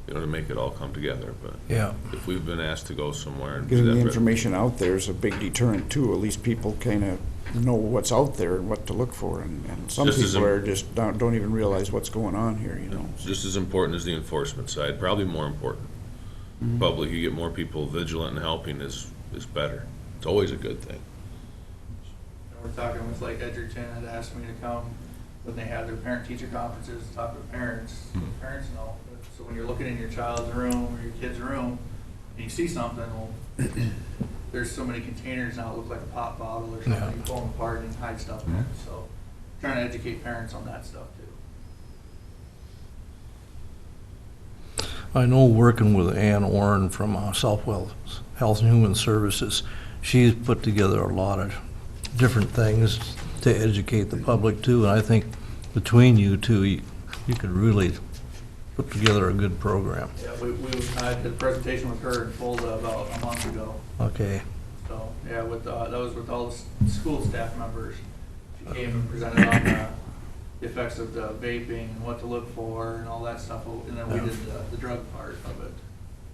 to make it all come together. But Yeah. if we've been asked to go somewhere and Getting the information out there is a big deterrent too. At least people kind of know what's out there and what to look for. And some Just as people are just don't even realize what's going on here, you know. it's just as important as the enforcement side, probably more important. Public, you get more people vigilant and helping is better. It's always a good thing. And we're talking with like Edgerton had asked me to come when they have their parent-teacher conferences, to talk to parents. Parents know. So when you're looking in your child's room or your kid's room, and you see something, well, there's so many containers now that look like a pop bottle or something. Yeah. You pull them apart and hide stuff in it. So trying to educate parents on that stuff too. I know working with Ann Orrin from Southwell Health and Human Services, she's put together a lot of different things to educate the public too, and I think between you two, you could really put together a good program. Yeah, I did a presentation with her in Fulda about a month ago. Okay. So, yeah, that was with all the school staff members. She came and presented on the effects of the vaping and what to look for and all that stuff. And then we did the drug part of it.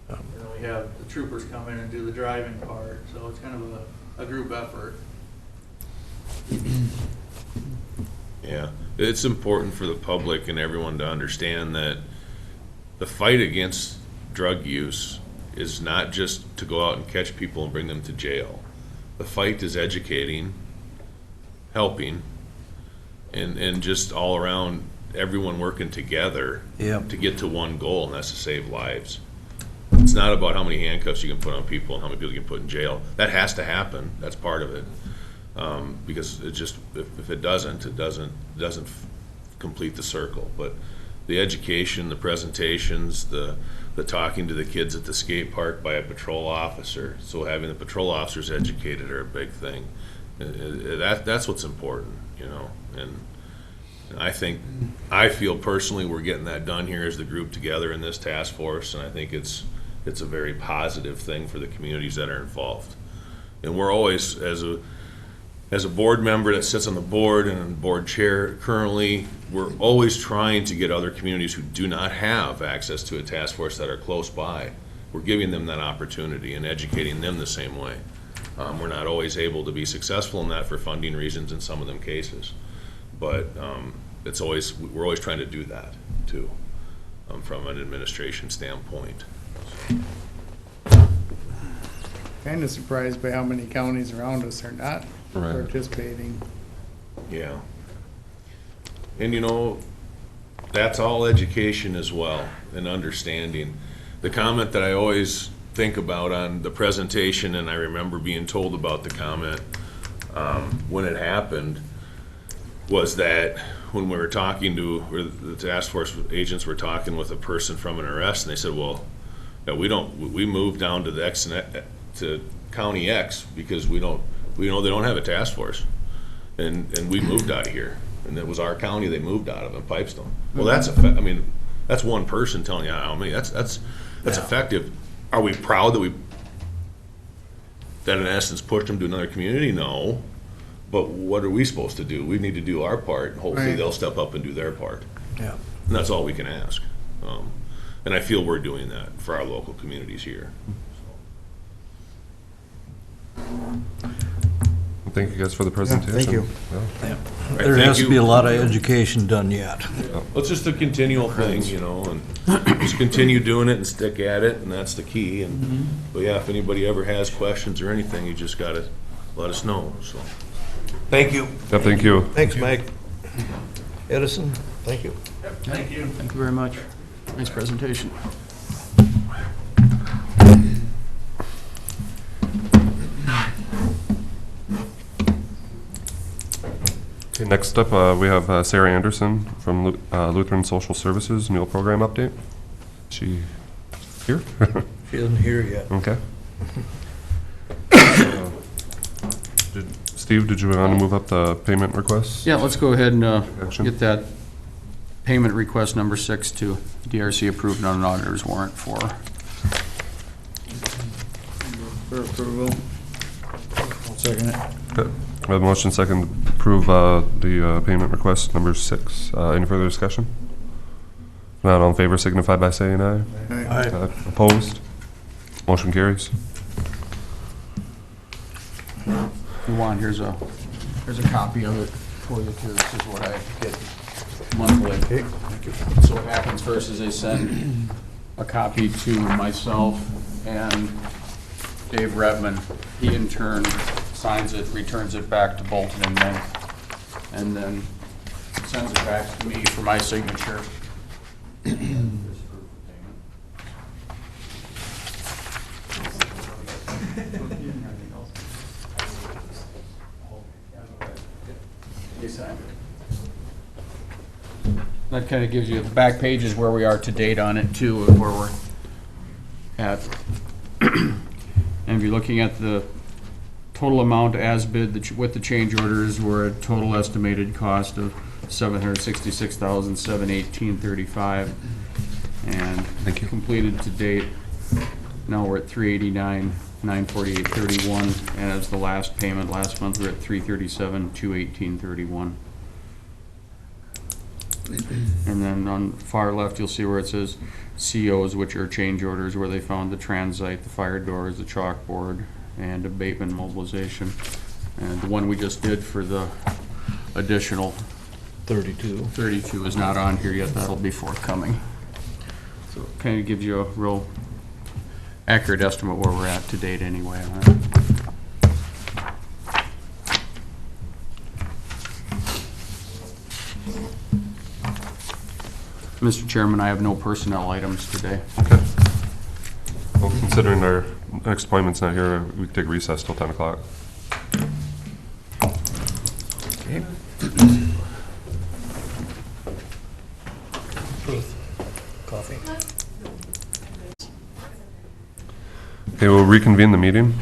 Yeah. And then we have the troopers come in and do the driving part. So it's kind of a group effort. Yeah, it's important for the public and everyone to understand that the fight against drug use is not just to go out and catch people and bring them to jail. The fight is educating, helping, and just all around everyone working together Yep. to get to one goal, and that's to save lives. It's not about how many handcuffs you can put on people and how many people you can put in jail. That has to happen. That's part of it. Because it just, if it doesn't complete the circle. But the education, the presentations, the talking to the kids at the skate park by a patrol officer, so having the patrol officers educated are a big thing. That's what's important, and I feel personally we're getting that done here as the group together in this task force, and I think it's a very positive thing for the communities that are involved. And we're always, as a board member that sits on the board and board chair currently, we're always trying to get other communities who do not have access to a task force that are close by. We're giving them that opportunity and educating them the same way. We're not always able to be successful in that for funding reasons in some of them cases. But we're always trying to do that too, from an administration standpoint. Kind of surprised by how many counties around us are not Right. participating. Yeah. And that's all education as well, and understanding. The comment that I always think about on the presentation, and I remember being told about the comment when it happened, was that when we were talking or the task force agents were talking with a person from an arrest, and they said, well, yeah, we moved down to the to County X because we know they don't have a task force, and we moved out of here, and it was our county they moved out of in Pipestone. Well, that's one person telling you how many. That's effective. Are we proud that in essence pushed them to another community? No, but what are we supposed to do? We need to do our part, and hopefully Right. they'll step up and do their part. Yeah. And that's all we can ask. And I feel we're doing that for our local communities here. Thank you guys for the presentation. thank you. Yeah. There has to be a lot of education done yet. Well, it's just a continual thing, and just continue doing it and stick at it, and that's the key. And but yeah, if anybody ever has questions or anything, you just gotta let us know. So, thank you. Yeah, thank you. Thanks, Mike. Edison, thank you. Thank you. Thank you very much. Nice presentation. Okay, next up, we have Sarah Anderson from Lutheran Social Services Meal Program Update. She here? She isn't here yet. Okay. Steve, did you want to move up the payment requests? Yeah, let's go ahead and Action. get that payment request number 6 to DRC approved on an auditor's warrant for. For approval. Second it. Okay. We have a motion second to approve the payment request number 6. Any further discussion? If not, all in favor signify by saying aye. Aye. Opposed? Motion carries. If you want, here's a copy of it for you too. This is what I get monthly. Okay, thank you. So what happens first is they send a copy to myself and Dave Redman. He in turn signs it, returns it back to Bolton and Mink, and then sends it back to me for my signature. That kind of gives you, the back page is where we are to date on it too, of where we're at. And if you're looking at the total amount as bid with the change orders, we're at total estimated cost of $766,718.35. And Thank you. completed to date, now we're at $389,948.31. And as the last payment, last month, we're at $337,218.31. And then on the far left, you'll see where it says COs, which are change orders, where they found the transite, the fire doors, the chalkboard, and abatement mobilization. And the one we just did for the additional 32 is not on here yet. That'll be forthcoming. So it kind of gives you a real accurate estimate where we're at to date anyway. Huh? Mr. Chairman, I have no personnel items today. Okay. Well, considering our next appointment's not here, we can take a recess till 10 o'clock. Okay. Coffee. Okay, we'll reconvene the meeting.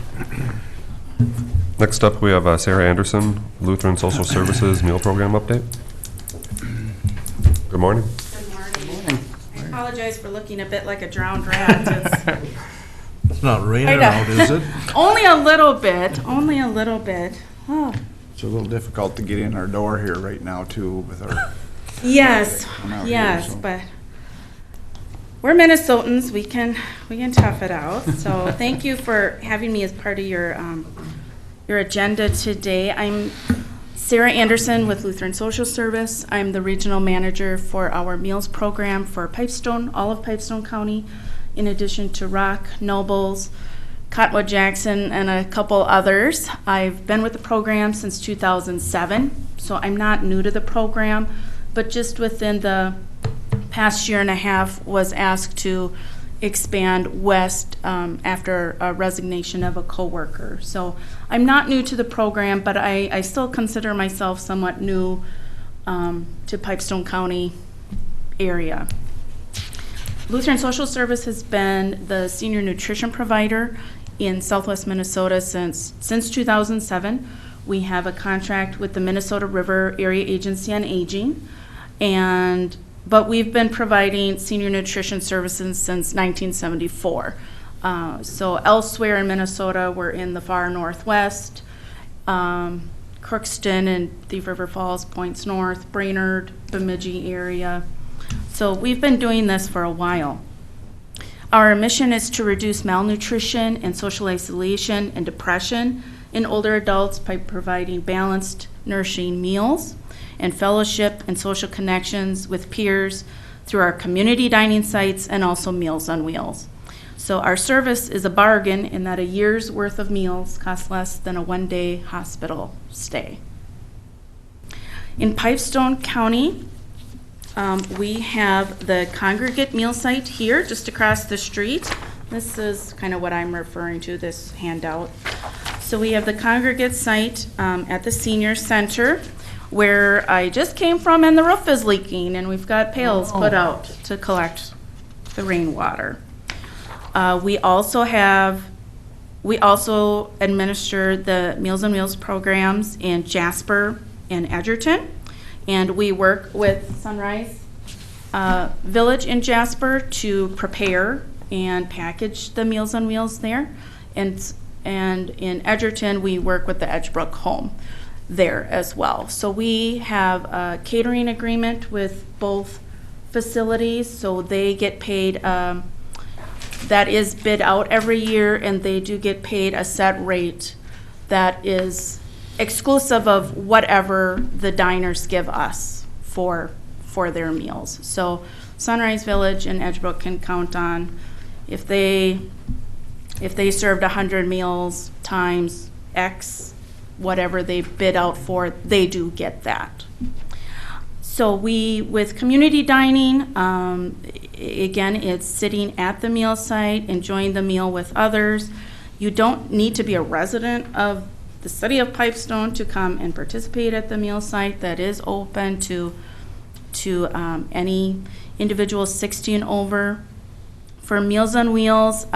Next up, we have Sarah Anderson, Lutheran Social Services Meal Program Update. Good morning. Good morning. I apologize for looking a bit like a drowned rat. It's not raining I know. out, is it? Only a little bit, only a little bit. Oh, It's a little difficult to get in our door here right now too with our, yes, I'm out here, yes, so. but we're Minnesotans. We can tough it out. So thank you for having me as part of your agenda today. I'm Sarah Anderson with Lutheran Social Service. I'm the regional manager for our meals program for Pipestone, all of Pipestone County, in addition to Rock, Nobles, Cottonwood Jackson, and a couple others. I've been with the program since 2007, so I'm not new to the program, but just within the past year and a half was asked to expand west after a resignation of a coworker. So I'm not new to the program, but I still consider myself somewhat new to Pipestone County area. Lutheran Social Service has been the senior nutrition provider in Southwest Minnesota since 2007. We have a contract with the Minnesota River Area Agency on Aging, but we've been providing senior nutrition services since 1974. So elsewhere in Minnesota, we're in the far northwest, Crookston and Thief River Falls, Points North, Brainerd, Bemidji area. So we've been doing this for a while. Our mission is to reduce malnutrition and social isolation and depression in older adults by providing balanced, nourishing meals and fellowship and social connections with peers through our community dining sites and also Meals on Wheels. So our service is a bargain in that a year's worth of meals costs less than a one-day hospital stay. In Pipestone County, we have the congregate meal site here just across the street. This is kind of what I'm referring to, this handout. So we have the congregate site at the senior center where I just came from and the roof is leaking and we've got pails put out to collect the rainwater. We also administer the Meals on Wheels programs in Jasper and Edgerton. And we work with Sunrise Village in Jasper to prepare and package the Meals on Wheels there. And in Edgerton, we work with the Edgebrook Home there as well. So we have a catering agreement with both facilities, so they get paid, that is bid out every year, and they do get paid a set rate that is exclusive of whatever the diners give us for their meals. So Sunrise Village and Edgebrook can count on, if they served 100 meals times X, whatever they bid out for, they do get that. So with community dining, again, it's sitting at the meal site, enjoying the meal with others. You don't need to be a resident of the city of Pipestone to come and participate at the meal site. That is open to any individual 60 and over. For Meals on Wheels,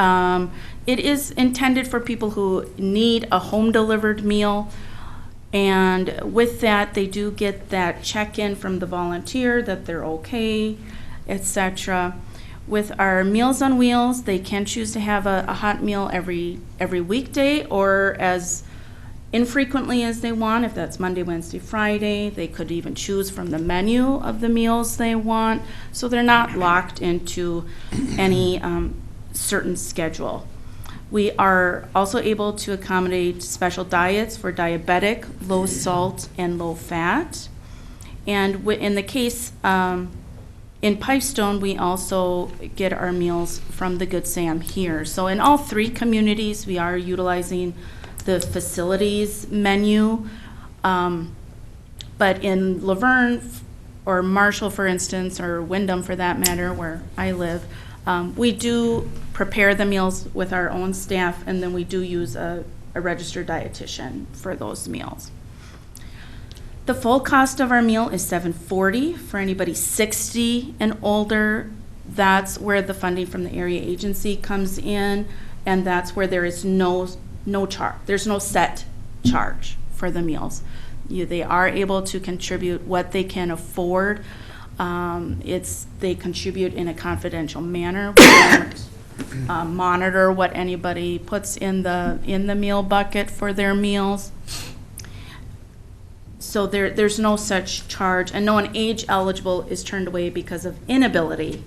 it is intended for people who need a home-delivered meal. And with that, they do get that check-in from the volunteer that they're okay, etc. With our Meals on Wheels, they can choose to have a hot meal every weekday, or as infrequently as they want. If that's Monday, Wednesday, Friday, they could even choose from the menu of the meals they want. So they're not locked into any certain schedule. We are also able to accommodate special diets for diabetic, low salt, and low fat. And in the case in Pipestone, we also get our meals from the Good Sam here. So in all three communities, we are utilizing the facilities menu. But in Laverne or Marshall, for instance, or Wyndham for that matter, where I live, we do prepare the meals with our own staff, and then we do use a registered dietitian for those meals. The full cost of our meal is $740 for anybody 60 and older. That's where the funding from the area agency comes in, and that's where there is no charge. There's no set charge for the meals. They are able to contribute what they can afford. They contribute in a confidential manner. We don't monitor what anybody puts in the meal bucket for their meals. So there's no such charge, and no one age eligible is turned away because of inability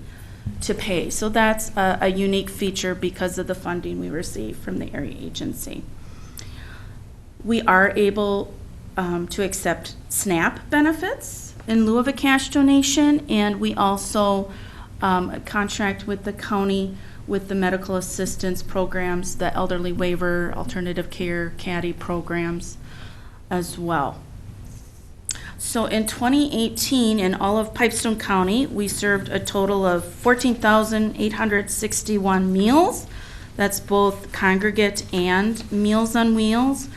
to pay. So that's a unique feature because of the funding we receive from the area agency. We are able to accept SNAP benefits in lieu of a cash donation, and we also contract with the county with the medical assistance programs, the elderly waiver, alternative care, CADDY programs as well. So in 2018, in all of Pipestone County, we served a total of 14,861 meals. That's both congregate and Meals on Wheels.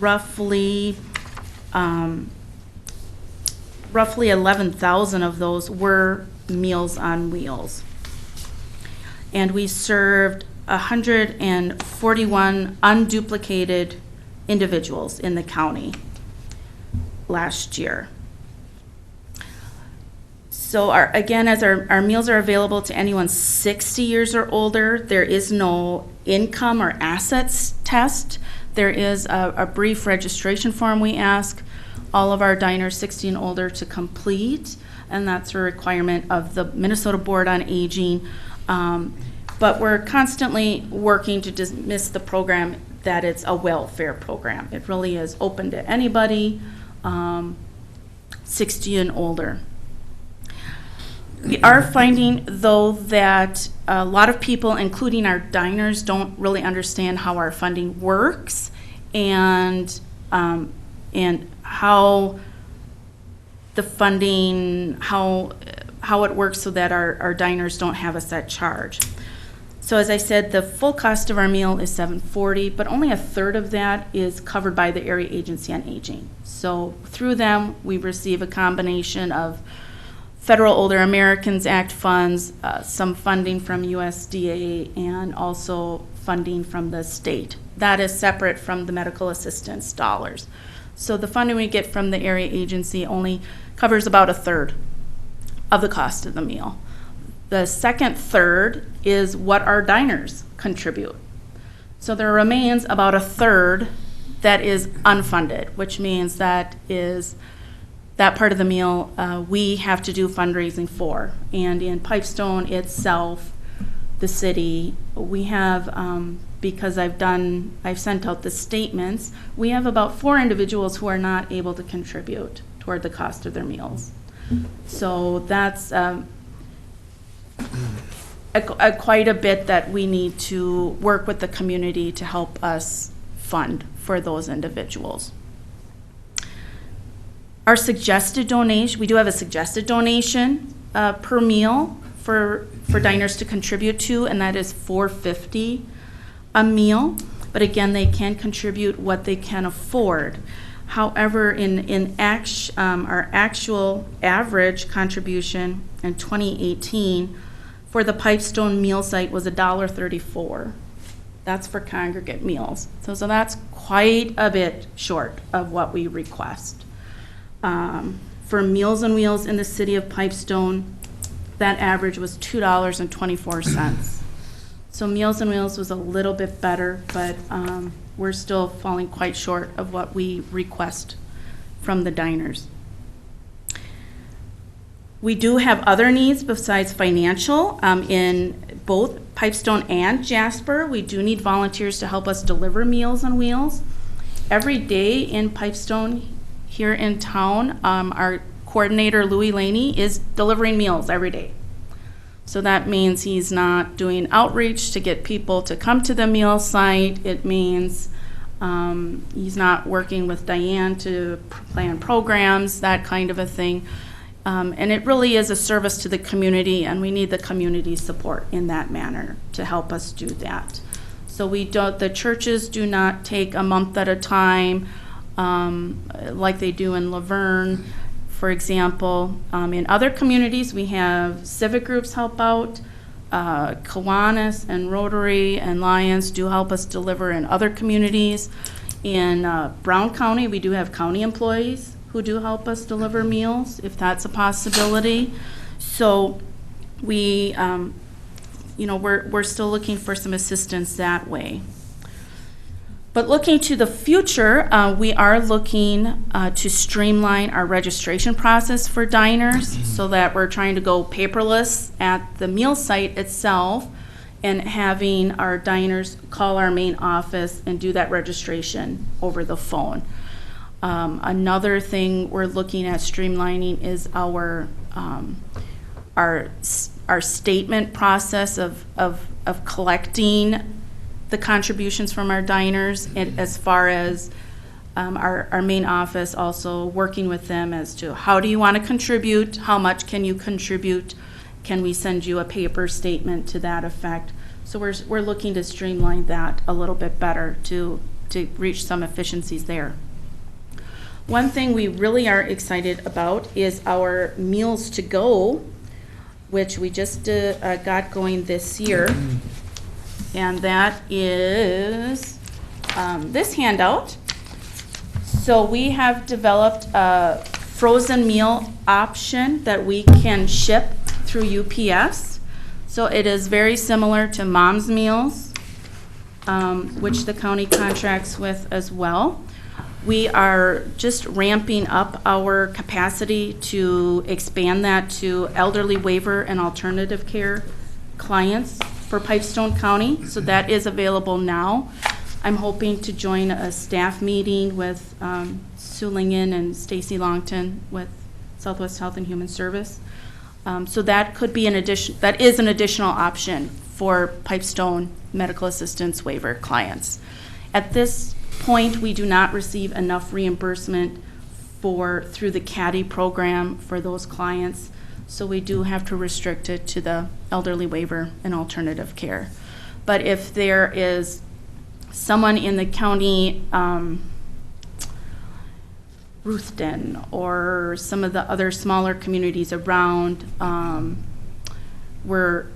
Roughly 11,000 of those were Meals on Wheels. And we served 141 unduplicated individuals in the county last year. So again, as our meals are available to anyone 60 years or older, there is no income or assets test. There is a brief registration form we ask all of our diners 60 and older to complete, and that's a requirement of the Minnesota Board on Aging. But we're constantly working to dismiss the program that it's a welfare program. It really is open to anybody 60 and older. We are finding, though, that a lot of people, including our diners, don't really understand how our funding works and how the funding, how it works so that our diners don't have a set charge. So as I said, the full cost of our meal is $740, but only a third of that is covered by the Area Agency on Aging. So through them, we receive a combination of Federal Older Americans Act funds, some funding from USDA, and also funding from the state. That is separate from the medical assistance dollars. So the funding we get from the area agency only covers about a third of the cost of the meal. The second third is what our diners contribute. So there remains about a third that is unfunded, which means that part of the meal we have to do fundraising for. And in Pipestone itself, the city, we have, because I've sent out the statements, we have about 4 individuals who are not able to contribute toward the cost of their meals. So that's quite a bit that we need to work with the community to help us fund for those individuals. Our suggested donation, we do have a suggested donation per meal for diners to contribute to, and that is $4.50 a meal. But again, they can contribute what they can afford. However, our actual average contribution in 2018 for the Pipestone meal site was $1.34. That's for congregate meals. So that's quite a bit short of what we request. For Meals on Wheels in the city of Pipestone, that average was $2.24. So Meals on Wheels was a little bit better, but we're still falling quite short of what we request from the diners. We do have other needs besides financial. In both Pipestone and Jasper, we do need volunteers to help us deliver Meals on Wheels. Every day in Pipestone here in town, our coordinator, Louis Laney, is delivering meals every day. So that means he's not doing outreach to get people to come to the meal site. It means he's not working with Diane to plan programs, that kind of a thing. And it really is a service to the community, and we need the community's support in that manner to help us do that. So the churches do not take a month at a time like they do in Laverne. For example, in other communities, we have civic groups help out. Kiwanis and Rotary and Lions do help us deliver in other communities. In Brown County, we do have county employees who do help us deliver meals, if that's a possibility. So we, we're still looking for some assistance that way. But looking to the future, we are looking to streamline our registration process for diners so that we're trying to go paperless at the meal site itself and having our diners call our main office and do that registration over the phone. Another thing we're looking at streamlining is our statement process of collecting the contributions from our diners, and as far as our main office also working with them as to how do you want to contribute, how much can you contribute, can we send you a paper statement to that effect. So we're looking to streamline that a little bit better to reach some efficiencies there. One thing we really are excited about is our Meals to Go, which we just got going this year. And that is this handout. So we have developed a frozen meal option that we can ship through UPS. So it is very similar to Mom's Meals, which the county contracts with as well. We are just ramping up our capacity to expand that to elderly waiver and alternative care clients for Pipestone County, so that is available now. I'm hoping to join a staff meeting with Sue Lingen and Stacy Longton with Southwest Health and Human Service. So that could be that is an additional option for Pipestone medical assistance waiver clients. At this point, we do not receive enough reimbursement through the CADI program for those clients. So we do have to restrict it to the elderly waiver and alternative care. But if there is someone in the county Ruthden or some of the other smaller communities around, where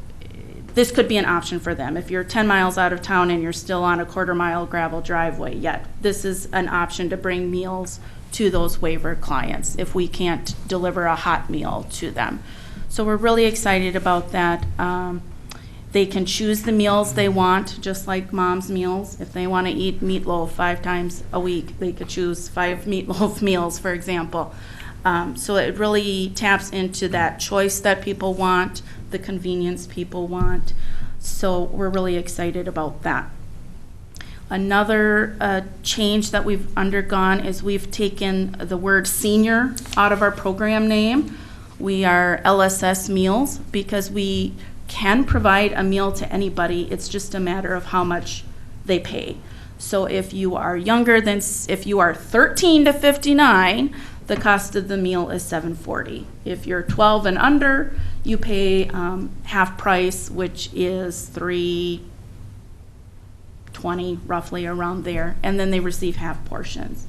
this could be an option for them. If you're 10 miles out of town and you're still on a quarter-mile gravel driveway, yet this is an option to bring meals to those waiver clients if we can't deliver a hot meal to them. So we're really excited about that. They can choose the meals they want, just like Mom's Meals. If they want to eat meatloaf 5 times a week, they could choose 5 meatloaf meals, for example. So it really taps into that choice that people want, the convenience people want. So we're really excited about that. Another change that we've undergone is we've taken the word senior out of our program name. We are LSS Meals because we can provide a meal to anybody. It's just a matter of how much they pay. So if you are younger than, if you are 13 to 59, the cost of the meal is $7.40. If you're 12 and under, you pay half price, which is $3.20, roughly around there, and then they receive half portions.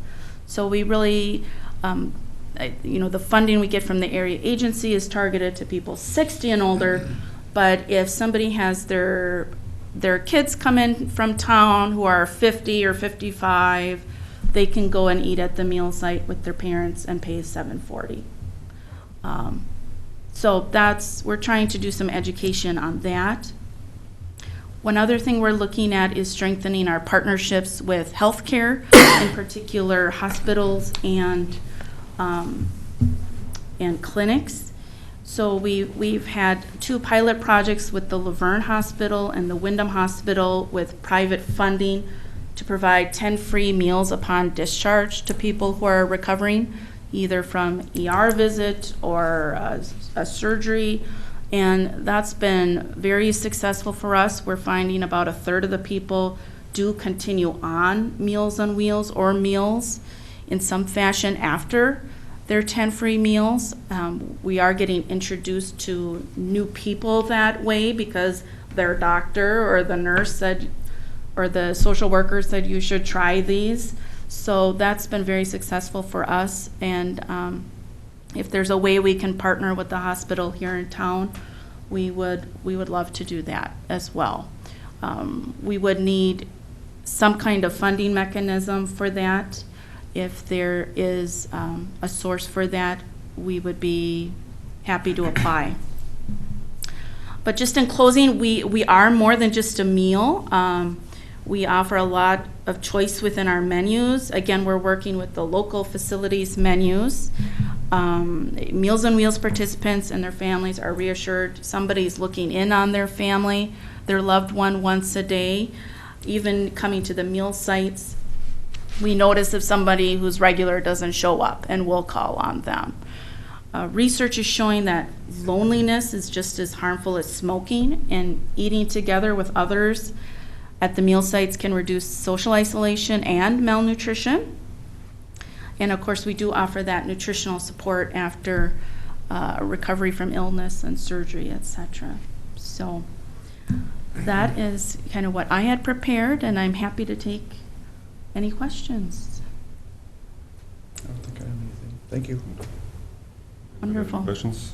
So we really, the funding we get from the area agency is targeted to people 60 and older. But if somebody has their kids come in from town who are 50 or 55, they can go and eat at the meal site with their parents and pay $7.40. So we're trying to do some education on that. One other thing we're looking at is strengthening our partnerships with healthcare, in particular hospitals and clinics. So we've had 2 pilot projects with the Laverne Hospital and the Wyndham Hospital with private funding to provide 10 free meals upon discharge to people who are recovering, either from ER visit or a surgery. And that's been very successful for us. We're finding about 1/3 of the people do continue on Meals on Wheels or meals in some fashion after their 10 free meals. We are getting introduced to new people that way because their doctor or the nurse said, or the social worker said, you should try these. So that's been very successful for us. And if there's a way we can partner with the hospital here in town, we would love to do that as well. We would need some kind of funding mechanism for that. If there is a source for that, we would be happy to apply. But just in closing, we are more than just a meal. We offer a lot of choice within our menus. Again, we're working with the local facilities menus. Meals on Wheels participants and their families are reassured somebody's looking in on their family, their loved one once a day. Even coming to the meal sites, we notice if somebody who's regular doesn't show up, and we'll call on them. Research is showing that loneliness is just as harmful as smoking, and eating together with others at the meal sites can reduce social isolation and malnutrition. And of course, we do offer that nutritional support after recovery from illness and surgery, etc. So that is kind of what I had prepared, and I'm happy to take any questions. I don't think I have anything. Thank you. Wonderful. Questions?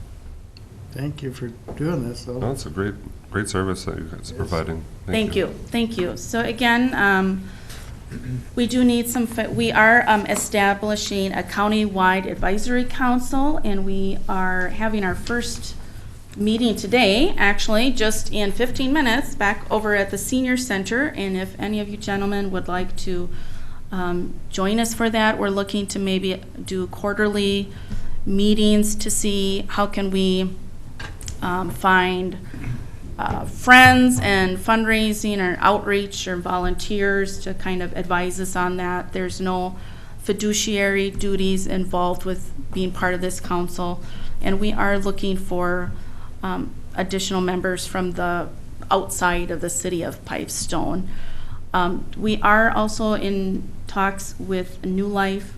Thank you for doing this, though. No, it's a great service that you guys are providing. Thank you. So again, we do need some, we are establishing a county-wide advisory council, and we are having our first meeting today, actually, just in 15 minutes, back over at the Senior Center. And if any of you gentlemen would like to join us for that, we're looking to maybe do quarterly meetings to see how can we find friends and fundraising or outreach or volunteers to kind of advise us on that. There's no fiduciary duties involved with being part of this council, and we are looking for additional members from the outside of the city of Pipestone. We are also in talks with New Life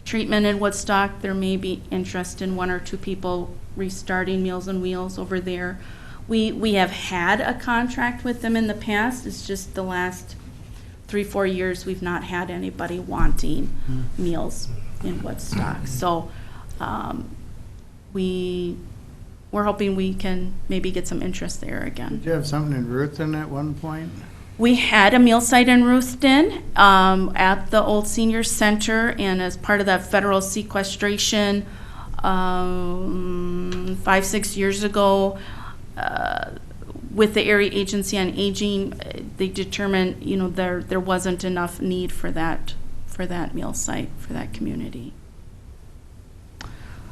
Treatment in Woodstock. There may be interest in 1 or 2 people restarting Meals on Wheels over there. We have had a contract with them in the past. It's just the last 3-4 years we've not had anybody wanting Meals in Woodstock. So we're hoping we can maybe get some interest there again. Did you have something in Ruthven at one point? We had a meal site in Ruthven at the old senior center, and as part of that federal sequestration 5-6 years ago, with the Area Agency on Aging, they determined, there wasn't enough need for that meal site for that community.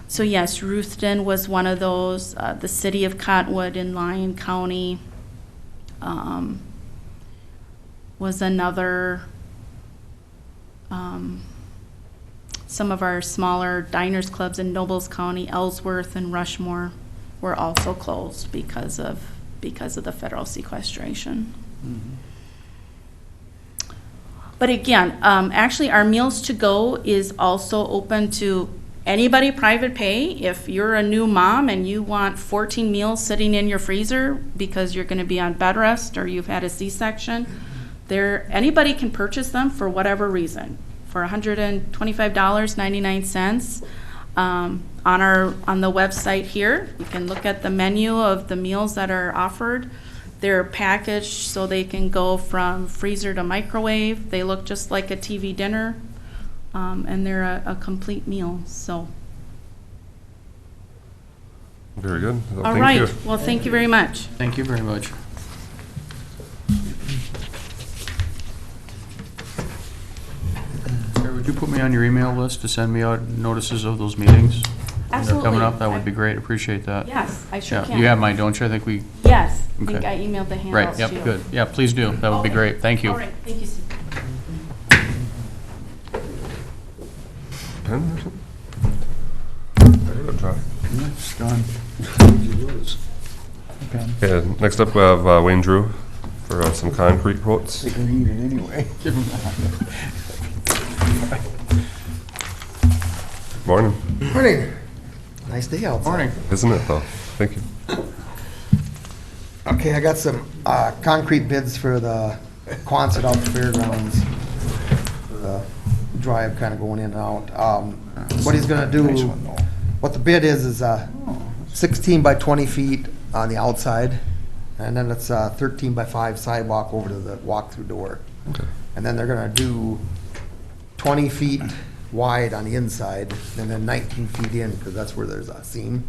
So yes, Ruthven was one of those. The city of Cottonwood in Lyon County was another. Some of our smaller diners clubs in Nobles County, Ellsworth and Rushmore, were also closed because of the federal sequestration. Mm-hmm. But again, actually our Meals to Go is also open to anybody private pay. If you're a new mom and you want 14 meals sitting in your freezer because you're going to be on bed rest or you've had a C-section, anybody can purchase them for whatever reason, for $125.99. On the website here, you can look at the menu of the meals that are offered. They're packaged so they can go from freezer to microwave. They look just like a TV dinner, and they're a complete meal. So. Very good. Well, All thank right. you. Well, thank you very much. Thank you very much. Sarah, would you put me on your email list to send me out notices of those meetings? Absolutely. Coming up, that would be great. Appreciate that. Yes, I sure Yeah, can. you have mine, don't you? I think we, Yes, I think Okay. I emailed the right, handouts yep, to you. good. Yeah, please do. That would be Okay. great. Thank you. All right, thank you, Steve. Pen or something? There you go, Charlie. It's gone. Okay, next up we have Wayne Drew for some concrete quotes. They can eat it anyway. Morning. Morning. Nice day outside. Morning. Isn't it though? Thank you. Okay, I got some concrete bids for the Quonset out the fairgrounds. The drive kind of going in and out. What he's gonna do, Nice one, though. what the bid is 16 by 20 feet on the outside, and then it's 13 by 5 sidewalk over to the walk-through door. Okay. And then they're gonna do 20 feet wide on the inside, and then 19 feet in, because that's where there's a seam.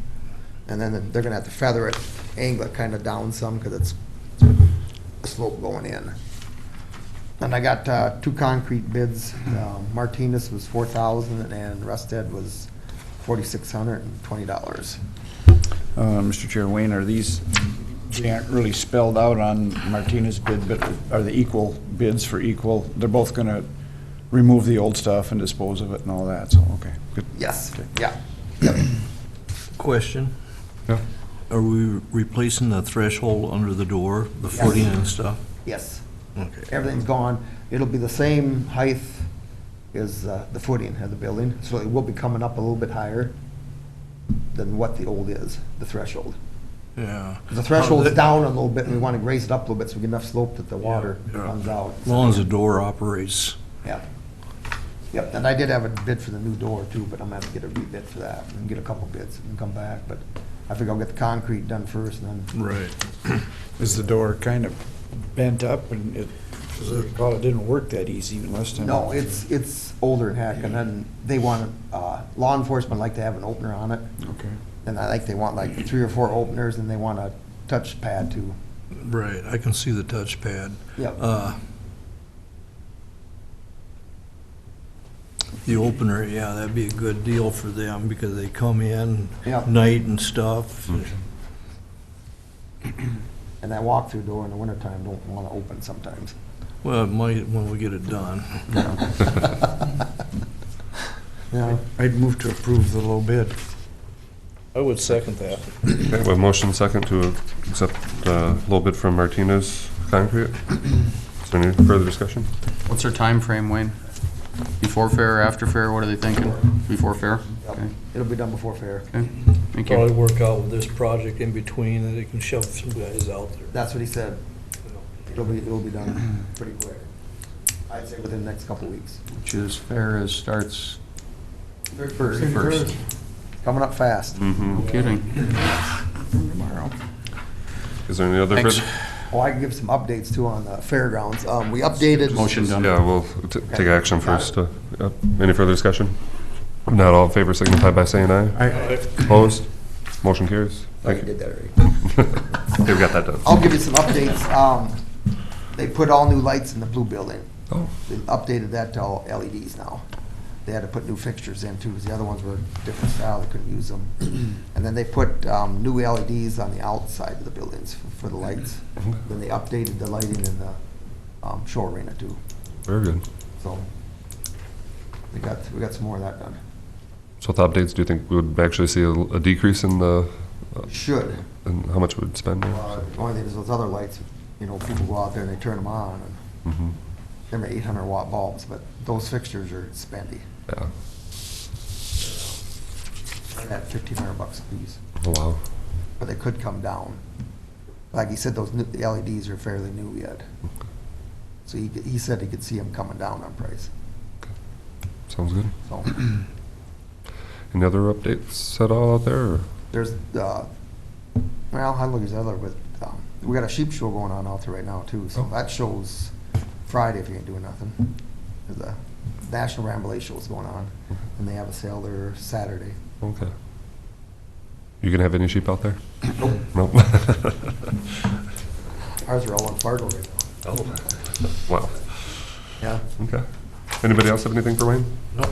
And then they're gonna have to feather it, angle it kind of down some, because it's a slope going in. And I got 2 concrete bids. Martinez was $4,000, and Rusted was $4,620. Mr. Chair, Wayne, they aren't really spelled out on Martinez bid, but are they equal bids for equal? They're both gonna remove the old stuff and dispose of it and all that, so, okay, good. Yes, yeah. Question, Yeah. are we replacing the threshold under the door, the Yes. footing and stuff? Yes, Okay. everything's gone. It'll be the same height as the footing of the building, so it will be coming up a little bit higher than what the old is, the threshold. Yeah. The threshold's How down a little bit, and we want to raise it up a little bit so we get enough slope that the water Yeah. comes out. As long as the door operates. Yeah. Yep, and I did have a bid for the new door too, but I'm gonna have to get a rebid for that and get a couple bids and come back, but I think I'll get the concrete done first and then. Right. Is the door kind of bent up and it didn't work that easy last time? No, it's older than heck, and then they want, law enforcement like to have an opener on it. Okay. And they want like 3 or 4 openers, and they want a touch pad too. Right, I can see the touchpad. Yep. The opener, yeah, that'd be a good deal for them because they come in Yep. night and stuff. And that walk-through door in the wintertime don't want to open sometimes. Well, it might when we get it done. Yeah. I'd move to approve the low bid. I would second that. Okay, we have motion second to accept a little bit from Martinez Concrete. Is there any further discussion? What's their time frame, Wayne? Before fair or after fair? What are they thinking? Before fair? Yep. Okay. It'll be done before fair. Okay. Thank Probably you. work out with this project in between and they can shove some guys out there. That's what he said. It'll be done pretty quick. I'd say within the next couple of weeks. Which is fair as starts First. Coming up fast. No kidding. Tomorrow. Is there any other? Thanks. Oh, I can give some updates too on the fairgrounds. We updated. Motion done. Yeah, we'll take action first. Yep. Any further discussion? If not, all in favor signify by saying aye. Opposed? Motion carries. I Thank you. did that already. Okay, we got that done. I'll give you some updates. They put all new lights in the blue building. Oh, They updated that to all LEDs now. They had to put new fixtures in too, because the other ones were different style, they couldn't use them. And then they put new LEDs on the outside of the buildings for the lights. Then they updated the lighting in the show arena too. very good. So we got some more of that done. So with the updates, do you think we would actually see a decrease in the, Should. in how much we'd spend? The only thing is those other lights, you know, people go out there and they turn them on, and Mhm. they're 800-watt bulbs, but those fixtures are spendy. Yeah. They're at $1,500 a piece, Oh, wow. but they could come down. Like he said, those the LEDs are fairly new yet. So he said he could see them coming down on price. Sounds good. So Any other updates at all out there? Or? there's, well, I look at the other, but we got a sheep show going on out there right now too. So Oh. that show's Friday if you ain't doing nothing. There's a National Ramblay show's going on, and they have a sale there Saturday. Okay. You gonna have any sheep out there? Nope. Nope. Ours are all in Fargo right now. Oh. Wow. Yeah. Okay. Anybody else have anything for Wayne? Nope.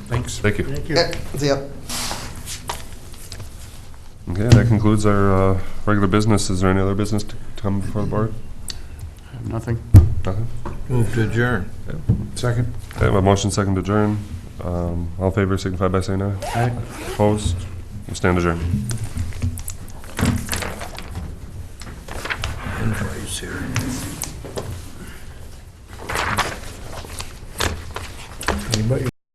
Thanks. Thank you. Yeah, see ya. Okay, that concludes our regular business. Is there any other business to come before the board? Nothing? Nothing? Move to adjourn. Second? Okay, my motion second to adjourn. All in favor signify by saying aye. Aye. Opposed? We stand adjourned. Invoice here. Anybody?